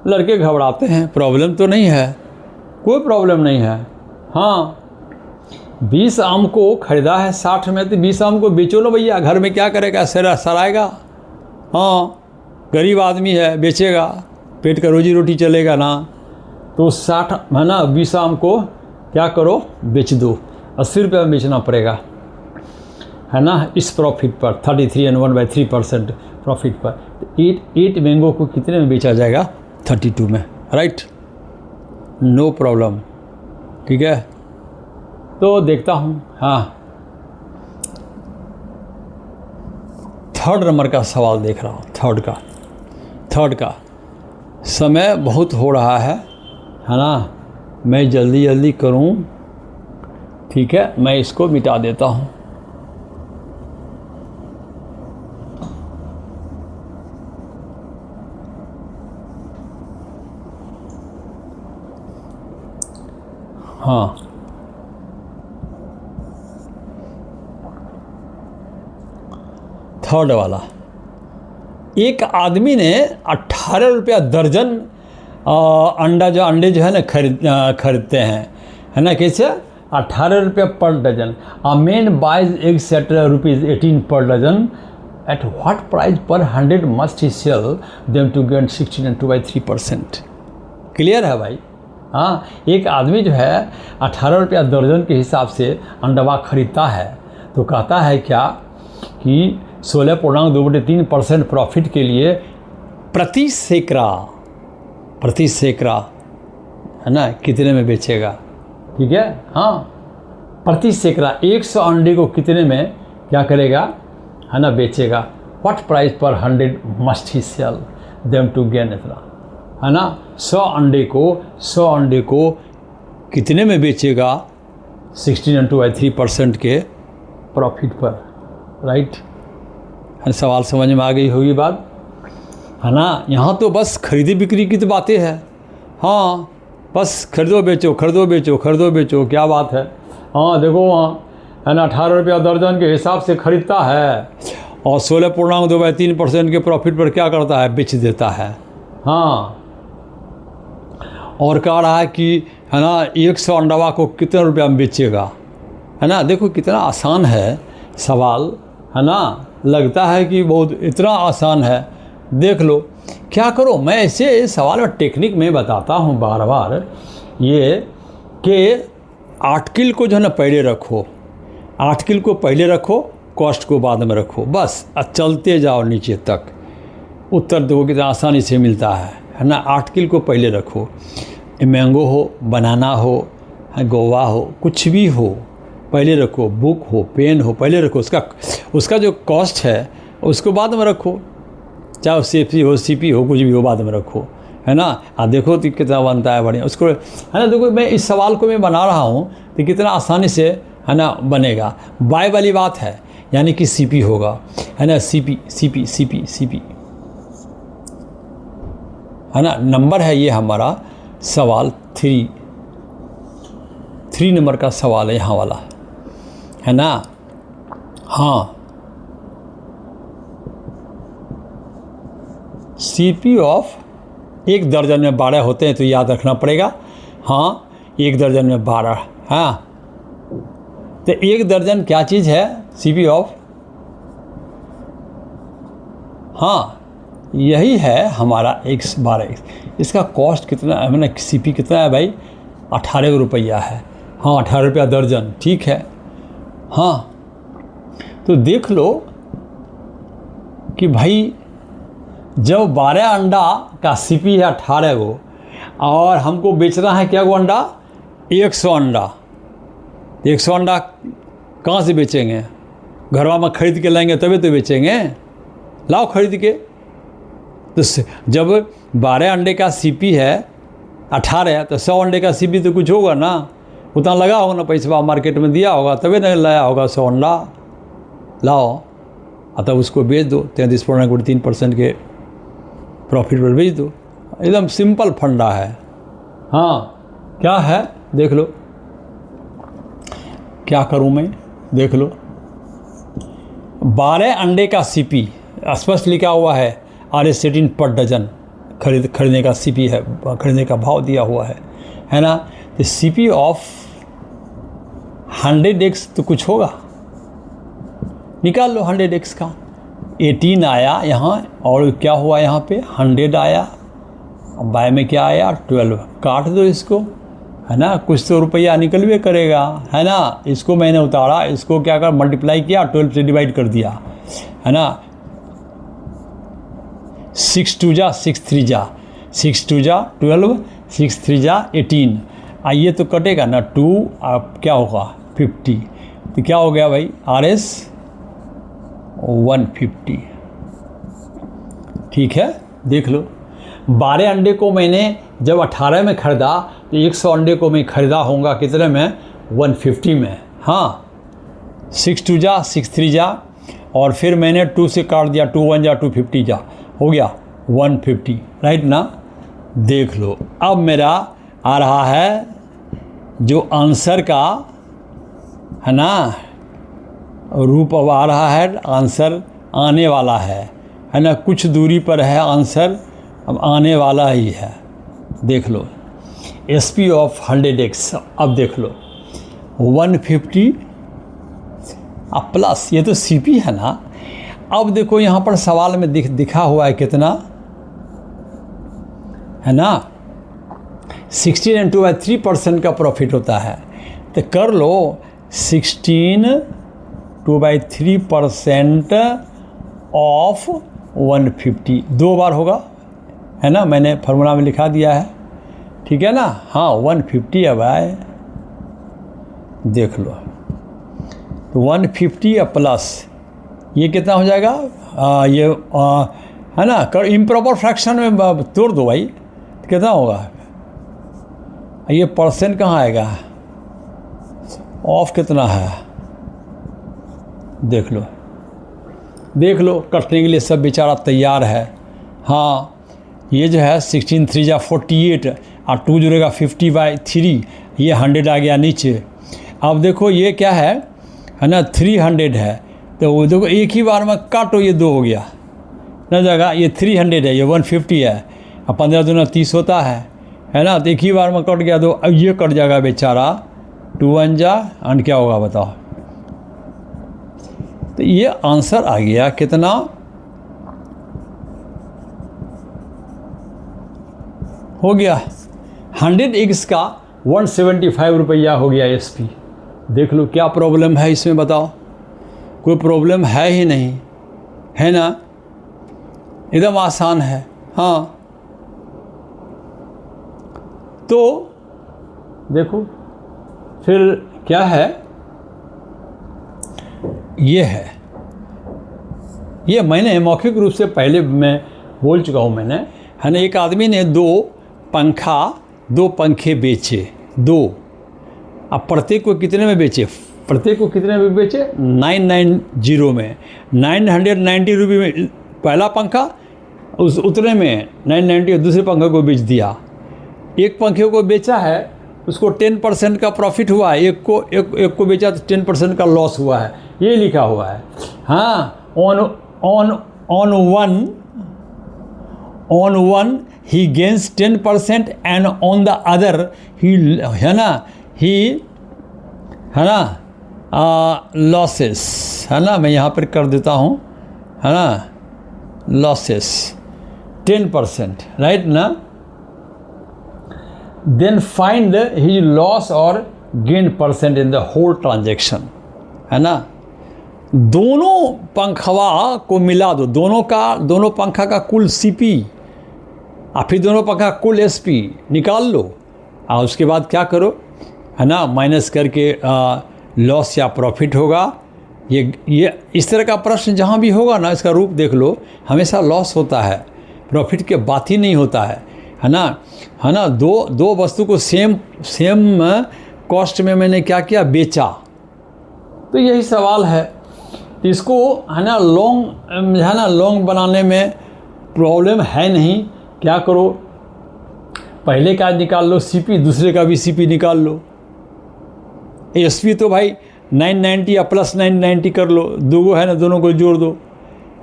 लड़के घबराते हैं, प्रॉब्लम तो नहीं है, कोई प्रॉब्लम नहीं है। हाँ, 20 आम को ख़रीदा है 60 में, तो 20 आम को बेचो लो भैया, घर में क्या करेगा, सराएगा। हाँ, गरीब आदमी है, बेचेगा, पेट का रोजी रोटी चलेगा ना। तो 60 है ना, 20 आम को क्या करो, बेच दो, 80 रुपये में बेचना पड़ेगा, है ना, इस प्रॉफिट पर 33 and 1/3% प्रॉफिट पर। 8 मैंगो को कितने में बेचा जाएगा, 32 में, राइट, नो प्रॉब्लम। ठीक है, तो देखता हूँ। हाँ, 3rd नंबर का सवाल देख रहा हूँ, थर्ड का समय बहुत हो रहा है ना, मैं जल्दी करूँ। ठीक है, मैं इसको मिटा देता हूँ। हाँ, थर्ड वाला, एक आदमी ने 18 रुपया दर्जन अंडे जो है ना खरीदते हैं, है ना, कैसे, 18 रुपया per dozen. A man buys eggs at ₹18 per dozen, at what price per 100 must he sell them to get 16 and 2/3%। Clear है भाई। हाँ, एक आदमी जो है 18 रुपया दर्जन के हिसाब से अंडवा खरीदता है, तो कहता है क्या कि 16.2/3% प्रॉफिट के लिए प्रति सैकड़ा है ना, कितने में बेचेगा। ठीक है, हाँ, प्रति सैकड़ा 100 अंडे को कितने में क्या करेगा, है ना, बेचेगा। What price per 100 must he sell them to gain इतना, है ना, 100 अंडे को कितने में बेचेगा, 16 and 2/3% के प्रॉफिट पर, राइट। सवाल समझ में आ गई होगी बात, है ना। यहाँ तो बस खरीदी बिक्री की तो बातें हैं। हाँ, बस खरीदो बेचो, क्या बात है। हाँ, देखो वहाँ, है ना, 18 रुपया दर्जन के हिसाब से खरीदता है और 16.2/3% के प्रॉफिट पर क्या करता है, बेच देता है। हाँ, और कह रहा है कि, है ना, 100 अंडवा को कितने रुपया में बेचेगा, है ना। देखो कितना आसान है सवाल, है ना, लगता है कि बहुत इतना आसान है। देख लो, क्या करो, मैं ऐसे सवाल और टेक्निक में बताता हूँ बार बार, ये कि आर्टिकल को जो है ना पहले रखो, आर्टिकल को पहले रखो, कॉस्ट को बाद में रखो, बस चलते जाओ नीचे तक, उत्तर देखो कितना आसानी से मिलता है ना। आर्टिकल को पहले रखो, मैंगो हो, बनाना हो, गोवा हो, कुछ भी हो, पहले रखो। बुक हो, पेन हो, पहले रखो। उसका जो कॉस्ट है उसको बाद में रखो, चाहे सीपी हो, कुछ भी हो, बाद में रखो, है ना। देखो तो कितना बनता है बढ़िया उसको, है ना। देखो मैं इस सवाल को मैं बना रहा हूँ तो कितना आसानी से, है ना, बनेगा। बाय वाली बात है, यानी कि सीपी होगा, है ना, सीपी, है ना। नंबर है ये हमारा सवाल 3 नंबर का सवाल है यहाँ वाला, है ना। हाँ, सीपी ऑफ, एक दर्जन में 12 होते हैं तो याद रखना पड़ेगा। हाँ, एक दर्जन में 12। हाँ, तो एक दर्जन क्या चीज़ है, सीपी ऑफ। हाँ, यही है हमारा 112। इसका कॉस्ट कितना है, मैंने सीपी कितना है भाई, 18 रुपया है। हाँ, 18 रुपया दर्जन, ठीक है। हाँ, तो देख लो कि भाई जब 12 अंडा का सीपी है 18 गो, और हमको बेचना है क्या गो अंडा, 100 अंडा। 100 अंडा कहाँ से बेचेंगे, घरवा में खरीद के लाएंगे तभी तो बेचेंगे, लाओ खरीद के। तो जब 12 अंडे का सीपी है 18, तो 100 अंडे का सीपी तो कुछ होगा ना, उतना लगा होगा ना, पैसा मार्केट में दिया होगा तभी नहीं लाया होगा। 100 अंडा लाओ, तब उसको बेच दो, 33.3% के प्रॉफिट पर बेच दो। एकदम सिंपल फंडा है। हाँ, क्या है देख लो, क्या करूं मैं, देख लो। 12 अंडे का सीपी स्पष्ट लिखा हुआ है RS18 पर डजन खरीदने का सीपी है, खरीदने का भाव दिया हुआ है ना। तो सीपी ऑफ 100x तो कुछ होगा, निकाल लो 100x का। 18 आया यहाँ और क्या हुआ यहाँ पे 100 आया, बाय में क्या आया 12, काट दो इसको, है ना, कुछ तो रुपया निकलवे करेगा, है ना। इसको मैंने उतारा, इसको क्या कर मल्टीप्लाई किया, 12 से डिवाइड कर दिया, है ना। 6 2 जा 6 3 जा 6 2 जा 12, 6 3 जा 18, आइए तो कटेगा ना 2, अब क्या होगा 50, तो क्या हो गया भाई RS 150, ठीक है। देख लो 12 अंडे को मैंने जब 18 में ख़रीदा तो 100 अंडे को मैं ख़रीदा होगा कितने में 150 में, हाँ। 6 2 जा 6 3 जा और फिर मैंने 2 से काट दिया, 2 1 जा 250 जा, हो गया 150, राइट ना। देख लो अब मेरा आ रहा है जो आंसर का, है ना, रूप अब आ रहा है, आंसर आने वाला है ना। कुछ दूरी पर है आंसर, अब आने वाला ही है। देख लो SP ऑफ 100x, अब देख लो 150 अब प्लस, ये तो CP है ना। अब देखो यहाँ पर सवाल में दिखा हुआ है कितना, है ना, 16 × 2/3% का प्रॉफिट होता है। तो कर लो 16 2/3% ऑफ 150, 2 बार होगा, है ना, मैंने फार्मूला में लिखा दिया है, ठीक है ना। हाँ 150 अब आए, देख लो तो 150 प्लस ये कितना हो जाएगा, है ना, कर इम्प्रॉपर फ्रैक्शन में तोड़ दो भाई, कितना होगा, ये परसेंट कहाँ आएगा, ऑफ कितना है, देख लो कटने के लिए सब बेचारा तैयार है। हाँ ये जो है 16 3 जा 48 और 2 जुड़ेगा 50/3, ये 100 आ गया नीचे। अब देखो ये क्या है ना, 300 है, तो वो देखो एक ही बार में काटो, ये 2 हो गया ना जगह, ये 300 है, ये 150 है, अब 15 दूना 30 होता है ना। तो एक ही बार में कट गया, तो अब ये कट जाएगा बेचारा, 2 1 जा एंड क्या होगा बताओ। तो ये आंसर आ गया कितना, हो गया 100x का 175 रुपया हो गया SP। देख लो क्या प्रॉब्लम है इसमें बताओ, कोई प्रॉब्लम है ही नहीं, है ना, एकदम आसान है। हाँ तो देखो फिर क्या है, ये है, ये मैंने मौखिक रूप से पहले मैं बोल चुका हूँ मैंने, है ना। एक आदमी ने 2 पंखे बेचे, 2, अब प्रत्येक को कितने में बेचे, प्रत्येक को कितने में बेचे 990 में, 990 रुपये में पहला पंखा, उस उतने में 990 दूसरे पंखे को बेच दिया। एक पंखे को बेचा है उसको 10% का प्रॉफिट हुआ है, एक को बेचा तो 10% का लॉस हुआ है, ये लिखा हुआ है। हाँ on one he gains 10% and on the other he, है ना losses, है ना, मैं यहाँ पर कर देता हूँ, है ना, losses 10%, राइट ना। then find his loss or gain percent in the whole transaction, है ना। दोनों पंखवा को मिला दो, दोनों पंखा का कुल CP और फिर दोनों पंखा कुल SP निकाल लो, और उसके बाद क्या करो, है ना, माइनस करके लॉस या प्रॉफिट होगा। ये इस तरह का प्रश्न जहाँ भी होगा ना, इसका रूप देख लो, हमेशा लॉस होता है, प्रॉफिट के बात ही नहीं होता है ना। दो वस्तु को सेम कॉस्ट में मैंने क्या किया, बेचा, तो यही सवाल है। इसको है ना लॉन्ग बनाने में प्रॉब्लम है नहीं। क्या करो, पहले का निकाल लो CP, दूसरे का भी CP निकाल लो। SP तो भाई 990 या प्लस 990 कर लो, दो है ना, दोनों को जोड़ दो,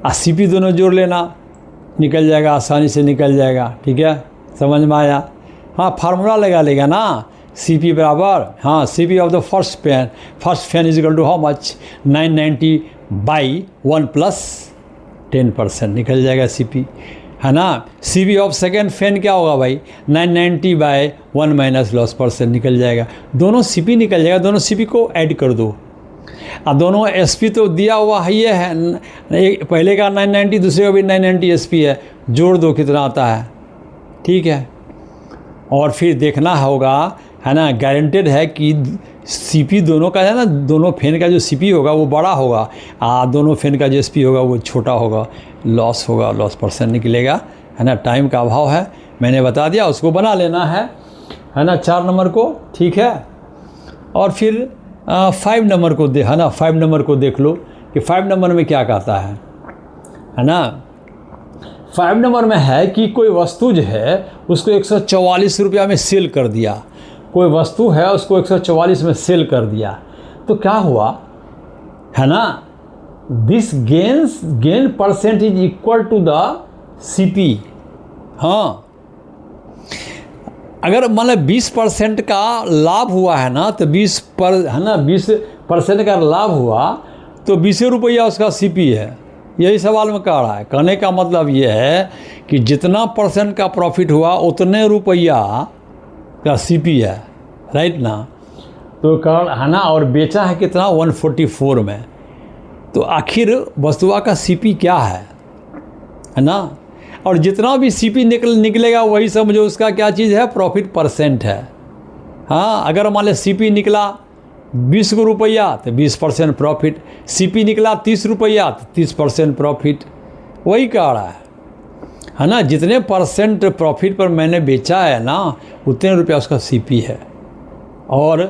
CP दोनों जोड़ लेना, निकल जाएगा, आसानी से निकल जाएगा। ठीक है, समझ में आया? हाँ, फार्मूला लगा लेगा ना, CP बराबर, हाँ, CP of the first fan is equal to how much, 990 by 1 plus 10%, निकल जाएगा CP, है ना। CP ऑफ सेकेंड फैन क्या होगा भाई, 990 बाय 1 माइनस लॉस %, निकल जाएगा। दोनों CP निकल जाएगा, दोनों CP को ऐड कर दो। अब दोनों SP तो दिया हुआ है, ये है, पहले का 990, दूसरे का भी 990 SP है, जोड़ दो कितना आता है। ठीक है, और फिर देखना होगा, है ना, गारंटेड है कि CP दोनों का है ना, दोनों फैन का जो CP होगा वो बड़ा होगा, दोनों फैन का जो SP होगा वो छोटा होगा, लॉस होगा, लॉस % निकलेगा, है ना। टाइम का अभाव है, मैंने बता दिया, उसको बना लेना है ना, 4 नंबर को। ठीक है, और फिर 5 नंबर को है ना, 5 नंबर को देख लो कि 5 नंबर में क्या कहता है ना। 5 नंबर में है कि कोई वस्तु जो है उसको 144 रुपया में सेल कर दिया, कोई वस्तु है उसको 144 में सेल कर दिया, तो क्या हुआ, है ना, this gain % is equal to the CP। हाँ, अगर मतलब 20% का लाभ हुआ है ना, तो 20% का लाभ हुआ तो 20 रुपया उसका CP है। यही सवाल में कह रहा है, कहने का मतलब ये है कि जितना % का प्रॉफिट हुआ उतने रुपया का CP है, राइट ना। तो कारण है ना, और बेचा है कितना, 144 में। तो आखिर वस्तुआ का CP क्या है ना, और जितना भी CP निकलेगा वही समझो उसका क्या चीज़ है, प्रॉफिट % है। हाँ, अगर मान लें CP निकला 20 रुपया तो 20% प्रॉफिट, CP निकला 30 रुपया तो 30% प्रॉफिट, वही कह रहा है ना। जितने % प्रॉफिट पर मैंने बेचा है ना, उतने रुपया उसका CP है। और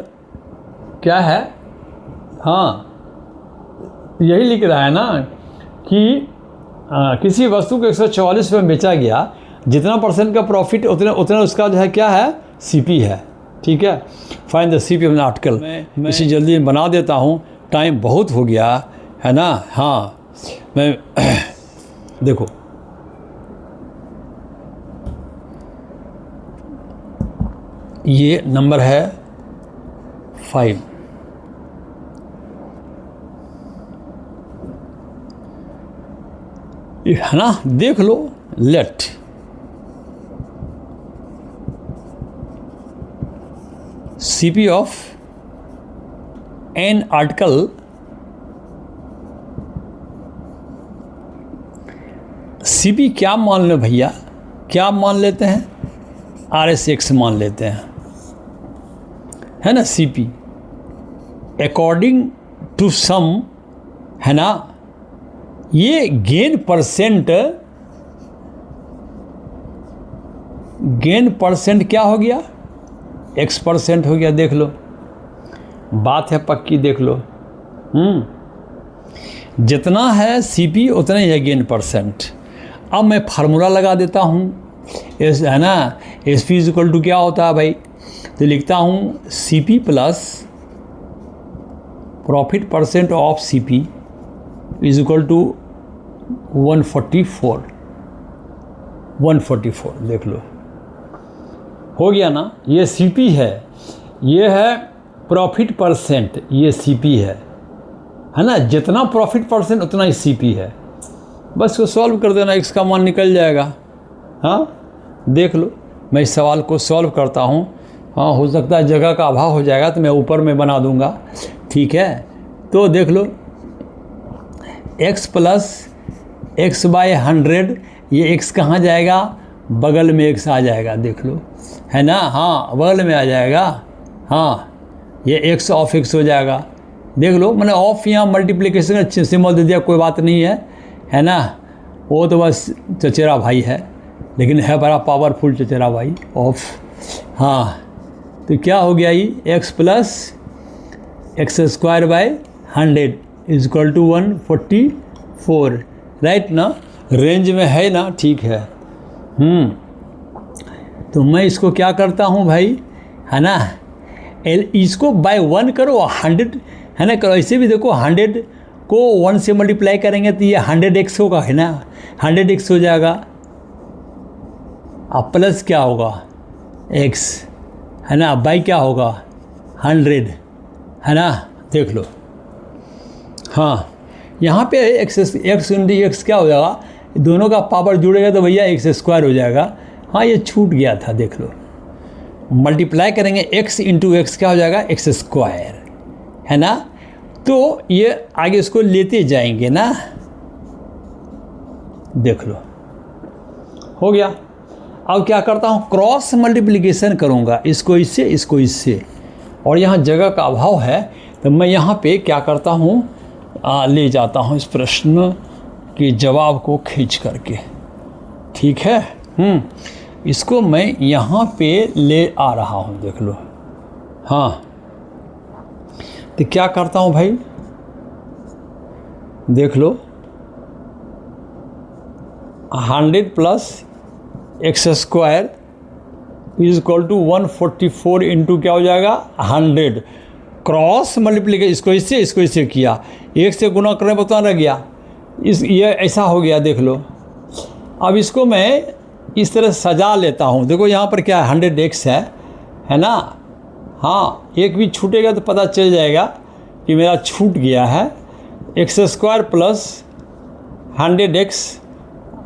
क्या है, हाँ, यही लिख रहा है ना कि किसी वस्तु को 144 में बेचा गया, जितना % का प्रॉफिट उतना उसका जो है क्या है, CP है। ठीक है, find the CP of an article. मैं इसे जल्दी बना देता हूँ, टाइम बहुत हो गया है ना। हाँ, मैं देखो, ये नंबर है 5, है ना, देख लो। Let CP of an article CP क्या मान लो भैया, क्या मान लेते हैं, RSX मान लेते हैं, है ना। CP अकॉर्डिंग टू सम, है ना, ये गेन % क्या हो गया, X% हो गया। देख लो, बात है पक्की, देख लो। जितना है CP उतना ही है गेन %। अब मैं फार्मूला लगा देता हूँ, है ना। SP इज इक्वल टू क्या होता है भाई, तो लिखता हूँ CP plus profit % of CP is equal to 144। देख लो, हो गया ना। ये CP है, ये है प्रॉफिट %, ये CP है ना। जितना प्रॉफिट % उतना ही CP है। बस इसको सॉल्व कर देना, X का मान निकल जाएगा। हाँ, देख लो, मैं इस सवाल को सॉल्व करता हूँ। हाँ, हो सकता है जगह का अभाव हो जाएगा तो मैं ऊपर में बना दूंगा। ठीक है, तो देख लो, X प्लस X बाय 100, ये X कहाँ जाएगा, बगल में X आ जाएगा, देख लो, है ना। हाँ, बगल में आ जाएगा। हाँ, ये X ऑफ X हो जाएगा, देख लो। मैंने ऑफ यहाँ मल्टीप्लिकेशन का सिंबल दे दिया, कोई बात नहीं है ना। वो तो बस चचेरा भाई है, लेकिन है बड़ा पावरफुल चचेरा भाई, ऑफ। हाँ, तो क्या हो गया, ये X plus X² by 100 is equal to 144, right ना। रेंज में है ना, ठीक है। तो मैं इसको क्या करता हूँ भाई, है ना, इसको बाय 1 करो, 100 है ना। करो ऐसे भी देखो 100 को 1 से मल्टीप्लाई करेंगे तो ये 100x होगा, है ना, 100x हो जाएगा। अब प्लस क्या होगा x, है ना, बाई क्या होगा 100, है ना, देख लो। हाँ, यहाँ पे x इंटू एक्स क्या हो जाएगा, दोनों का पावर जुड़ेगा तो भैया x² हो जाएगा। हाँ, ये छूट गया था, देख लो। मल्टीप्लाई करेंगे x इंटू एक्स क्या हो जाएगा x², है ना। तो ये आगे इसको लेते जाएंगे ना, देख लो, हो गया। अब क्या करता हूँ, क्रॉस मल्टीप्लिकेशन करूँगा, इसको इससे, इसको इससे, और यहाँ जगह का अभाव है तो मैं यहाँ पे क्या करता हूँ, ले जाता हूँ इस प्रश्न के जवाब को खींच करके, ठीक है। इसको मैं यहाँ पे ले आ रहा हूँ, देख लो। हाँ, तो क्या करता हूँ भाई, देख लो, 100 plus x² is equal to 144 into क्या हो जाएगा 100। क्रॉस मल्टीप्लिकेशन, इसको इससे किया, एक से गुना करने पर तो रह गया, ये ऐसा हो गया, देख लो। अब इसको मैं इस तरह सजा लेता हूँ, देखो यहाँ पर क्या है 100x है ना। हाँ, एक भी छूटेगा तो पता चल जाएगा कि मेरा छूट गया है। x² प्लस 100x,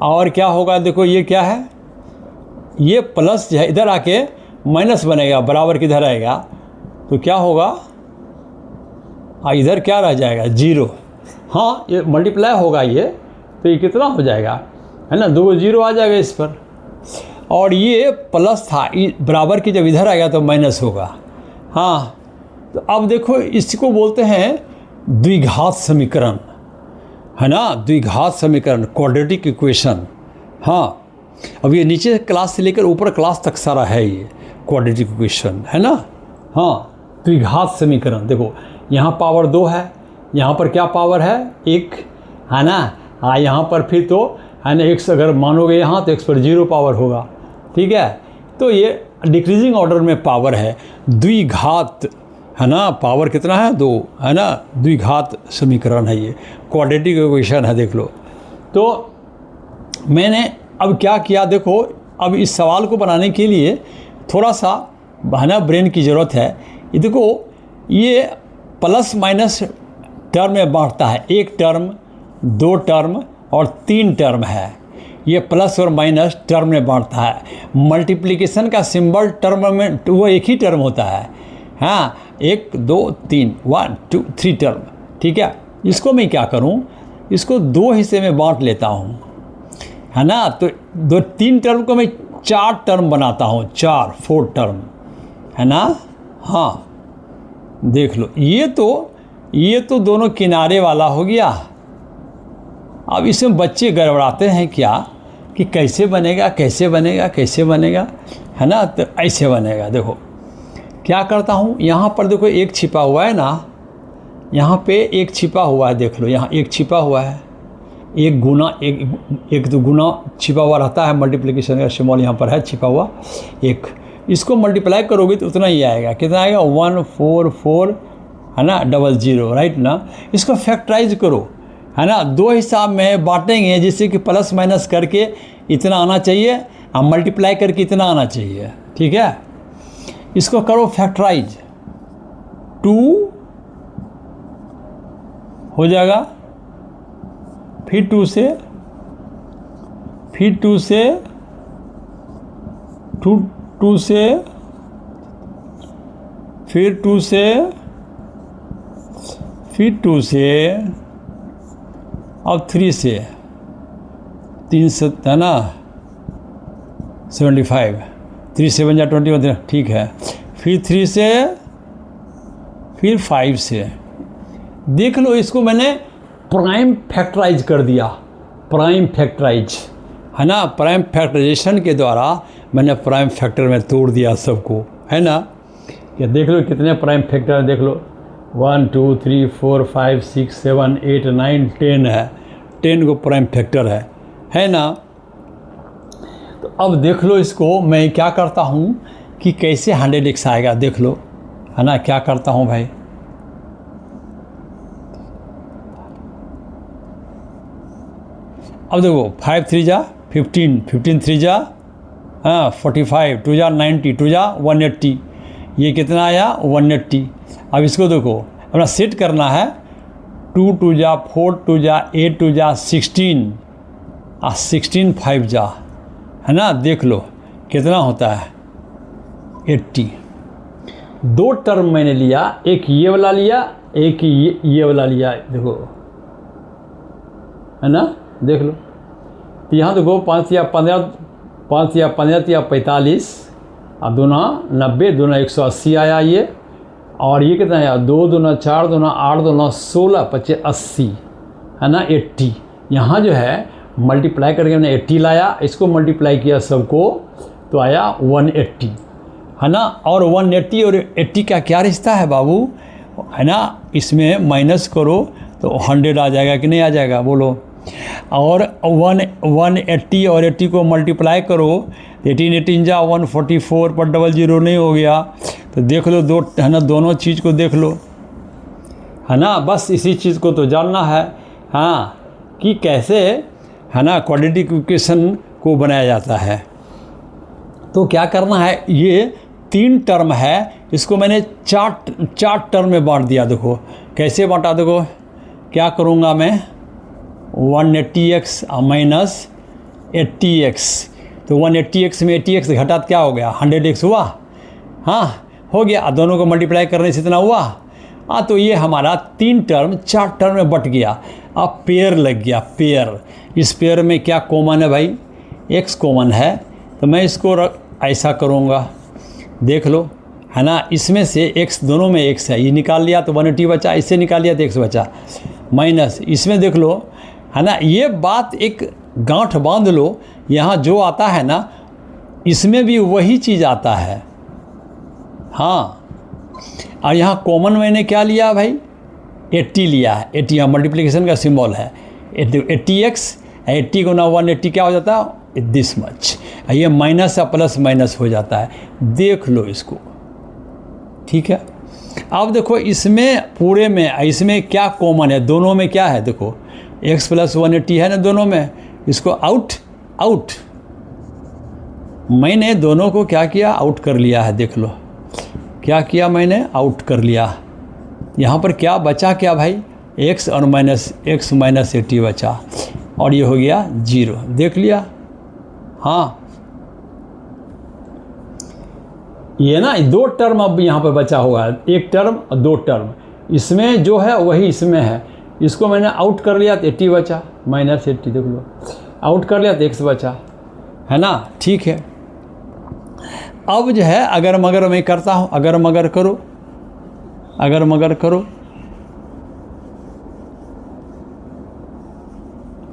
और क्या होगा, देखो ये क्या है, ये प्लस जो है इधर आके माइनस बनेगा, बराबर किधर आएगा तो क्या होगा, इधर क्या रह जाएगा 0। हाँ, ये मल्टीप्लाई होगा ये, तो ये कितना हो जाएगा, है ना, 2 0 आ जाएगा इस पर, और ये प्लस था, बराबर की जब इधर आएगा तो माइनस होगा। हाँ, तो अब देखो इसको बोलते हैं द्विघात समीकरण, है ना, द्विघात समीकरण, क्वाड्रेटिक इक्वेशन। हाँ, अब ये नीचे क्लास से लेकर ऊपर क्लास तक सारा है ये क्वाड्रेटिक इक्वेशन, है ना। हाँ, द्विघात समीकरण, देखो यहाँ पावर 2 है, यहाँ पर क्या पावर है 1, है ना। हाँ, यहाँ पर फिर तो है ना x अगर मानोगे यहाँ तो x पर 0 पावर होगा, ठीक है। तो ये डिक्रीजिंग ऑर्डर में पावर है, द्विघात, है ना, पावर कितना है 2, है ना, द्विघात समीकरण है ये, क्वाड्रेटिक इक्वेशन है, देख लो। तो मैंने अब क्या किया, देखो अब इस सवाल को बनाने के लिए थोड़ा सा बहाना ब्रेन की ज़रूरत है। ये देखो, ये प्लस माइनस टर्म में बांटता है, 1 टर्म, 2 टर्म और 3 टर्म है, ये प्लस और माइनस टर्म में बांटता है। मल्टीप्लिकेशन का सिंबल टर्म में वो एक ही टर्म होता है। हाँ, 1 2 3, 1 2 3 टर्म, ठीक है। इसको मैं क्या करूँ, इसको 2 हिस्से में बांट लेता हूँ, है ना। तो 3 टर्म को मैं 4 टर्म बनाता हूँ, 4 टर्म, है ना। हाँ, देख लो, ये तो दोनों किनारे वाला हो गया। अब इसमें बच्चे गड़बड़ाते हैं क्या कि कैसे बनेगा, कैसे बनेगा, कैसे बनेगा, है ना। तो ऐसे बनेगा, देखो क्या करता हूँ, यहाँ पर देखो 1 छिपा हुआ है ना, यहाँ पे 1 छिपा हुआ है, देख लो यहाँ 1 छिपा हुआ है, एक तो गुना छिपा हुआ रहता है, मल्टीप्लिकेशन का सिंबल यहाँ पर है छिपा हुआ 1, इसको मल्टीप्लाई करोगे तो उतना ही आएगा, कितना आएगा 144, है ना, 00, राइट ना। इसको फैक्टराइज करो, है ना, 2 हिसाब में बांटेंगे, जिससे कि प्लस माइनस करके इतना आना चाहिए और मल्टीप्लाई करके इतना आना चाहिए, ठीक है। इसको करो फैक्टराइज, 2 हो जाएगा, फिर 2 से, फिर 2 से, 2 से, फिर 2 से, फिर 2 से, अब 3 से, 3 से, है ना 75, 3 7 या 21, ठीक है। फिर 3 से, फिर 5 से, देख लो इसको मैंने प्राइम फैक्टराइज कर दिया, प्राइम फैक्टराइज, है ना। प्राइम फैक्टराइजेशन के द्वारा मैंने प्राइम फैक्टर में तोड़ दिया सबको, है ना। ये देख लो कितने प्राइम फैक्टर, देख लो 1 2 3 4 5 6 7 8 9 10 है, 10 को प्राइम फैक्टर है ना। तो अब देख लो इसको मैं क्या करता हूँ कि कैसे 100x आएगा, देख लो, है ना। क्या करता हूँ भाई, अब देखो 5 3 जा 15, 15 3 जा 45, 2 जा 90, 2 जा 180, ये कितना आया 180। अब इसको देखो अपना सेट करना है, 2 2 जा 4, 2 जा 8, 2 जा 16, 16 5 जा, है ना, देख लो कितना होता है 80। दो टर्म मैंने लिया, एक ये वाला लिया, एक ये वाला लिया, देखो है ना, देख लो। यहाँ देखो 5 या 15, 5 या 15 या 45, और दूना 90, दूना 180 आया ये, और ये कितना आया 2 दूना 4, दूना 8, दूना 16, 25 80, है ना 80। यहाँ जो है मल्टीप्लाई करके मैंने 80 लाया, इसको मल्टीप्लाई किया सबको तो आया 180, है ना। और 180 और 80 का क्या रिश्ता है बाबू, है ना, इसमें माइनस करो तो 100 आ जाएगा कि नहीं आ जाएगा, बोलो। और 180 और 80 को मल्टीप्लाई करो, 18 18 जा 144 पर डबल जीरो नहीं हो गया, तो देख लो दो, है ना, दोनों चीज़ को देख लो, है ना। बस इसी चीज़ को तो जानना है, हाँ, कि कैसे, है ना, क्वाड्रेटिक इक्वेशन को बनाया जाता है। तो क्या करना है, ये 3 टर्म है, इसको मैंने चार टर्म में बांट दिया। देखो कैसे बांटा, देखो क्या करूँगा मैं, 180x माइनस 80x, तो 180x में 80x घटा क्या हो गया 100x हुआ, हाँ हो गया, दोनों को मल्टीप्लाई करने से इतना हुआ। हाँ, तो ये हमारा 3 टर्म 4 टर्म में बट गया। अब पेयर लग गया, पेयर। इस पेयर में क्या कॉमन है भाई, x कॉमन है, तो मैं इसको ऐसा करूँगा, देख लो, है ना, इसमें से x, दोनों में x है, ये निकाल लिया तो 180 बचा, इससे निकाल लिया तो x बचा, माइनस इसमें देख लो, है ना। ये बात एक गांठ बांध लो, यहाँ जो आता है ना इसमें भी वही चीज़ आता है, हाँ। और यहाँ कॉमन मैंने क्या लिया भाई, 80 लिया है, 80 यहाँ मल्टीप्लिकेशन का सिंबल है, 80x, 80 गुना 180 क्या हो जाता है दिस मच, ये माइनस या प्लस माइनस हो जाता है, देख लो इसको, ठीक है। अब देखो इसमें पूरे में, इसमें क्या कॉमन है, दोनों में क्या है, देखो x प्लस 180 है ना दोनों में, इसको आउट आउट, मैंने दोनों को क्या किया, आउट कर लिया है, देख लो क्या किया मैंने, आउट कर लिया। यहाँ पर क्या बचा, क्या भाई x और माइनस x माइनस 80 बचा, और ये हो गया 0, देख लिया, हाँ। ये ना 2 टर्म अब यहाँ पर बचा हुआ है, 1 टर्म और 2 टर्म, इसमें जो है वही इसमें है, इसको मैंने आउट कर लिया तो 80 बचा, माइनस 80, देख लो, आउट कर लिया तो x बचा, है ना, ठीक है। अब जो है अगर मगर मैं करता हूँ, अगर मगर करो, अगर मगर करो,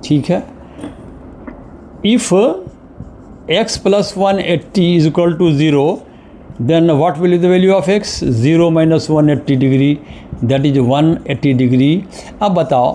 ठीक है। If x plus 180 is equal to 0, then what will be the value of x, 0 minus 180 degree, that is 180 degree. अब बताओ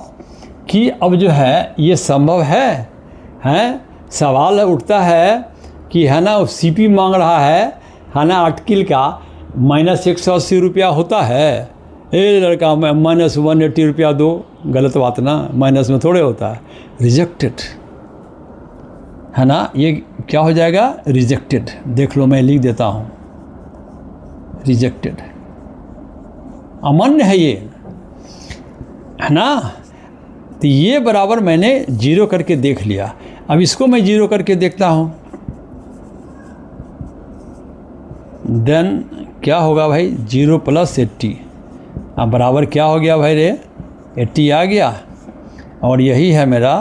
कि अब जो है ये संभव है, सवाल उठता है कि, है ना, सीपी मांग रहा है ना, आर्टिकल का माइनस 180 रुपया होता है, ए लड़का माइनस 180 रुपया दो, गलत बात ना, माइनस में थोड़े होता है, रिजेक्टेड, है ना, ये क्या हो जाएगा रिजेक्टेड, देख लो मैं लिख देता हूँ, रिजेक्टेड, अमान्य है ये, है ना। तो ये बराबर मैंने 0 करके देख लिया। अब इसको मैं 0 करके देखता हूँ, देन क्या होगा भाई, 0 प्लस 80, अब बराबर क्या हो गया भाई रे, 80 आ गया, और यही है मेरा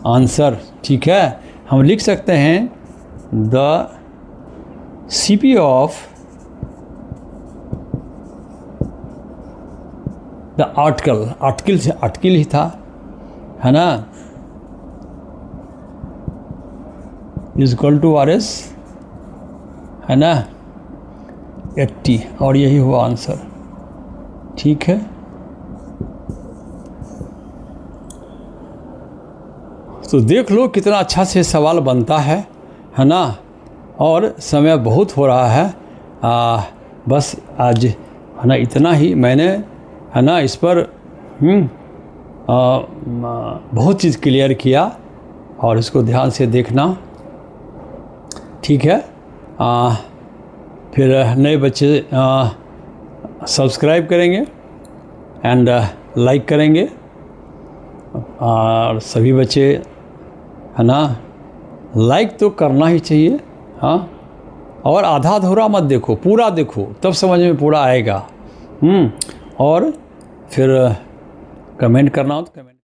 आंसर, ठीक है। हम लिख सकते हैं the CP of the article, article से आर्टिकल ही था, है ना, इज इक्वल टू RS, है ना, 80, और यही हुआ आंसर, ठीक है। तो देख लो कितना अच्छा से सवाल बनता है ना, और समय बहुत हो रहा है, बस आज, है ना, इतना ही मैंने, है ना, इस पर बहुत चीज़ क्लियर किया, और इसको ध्यान से देखना, ठीक है। फिर नए बच्चे सब्सक्राइब करेंगे एंड लाइक करेंगे, और सभी बच्चे है ना लाइक तो करना ही चाहिए, हाँ। और आधा अधूरा मत देखो, पूरा देखो, तब समझ में पूरा आएगा। और फिर कमेंट करना हो तो कमेंट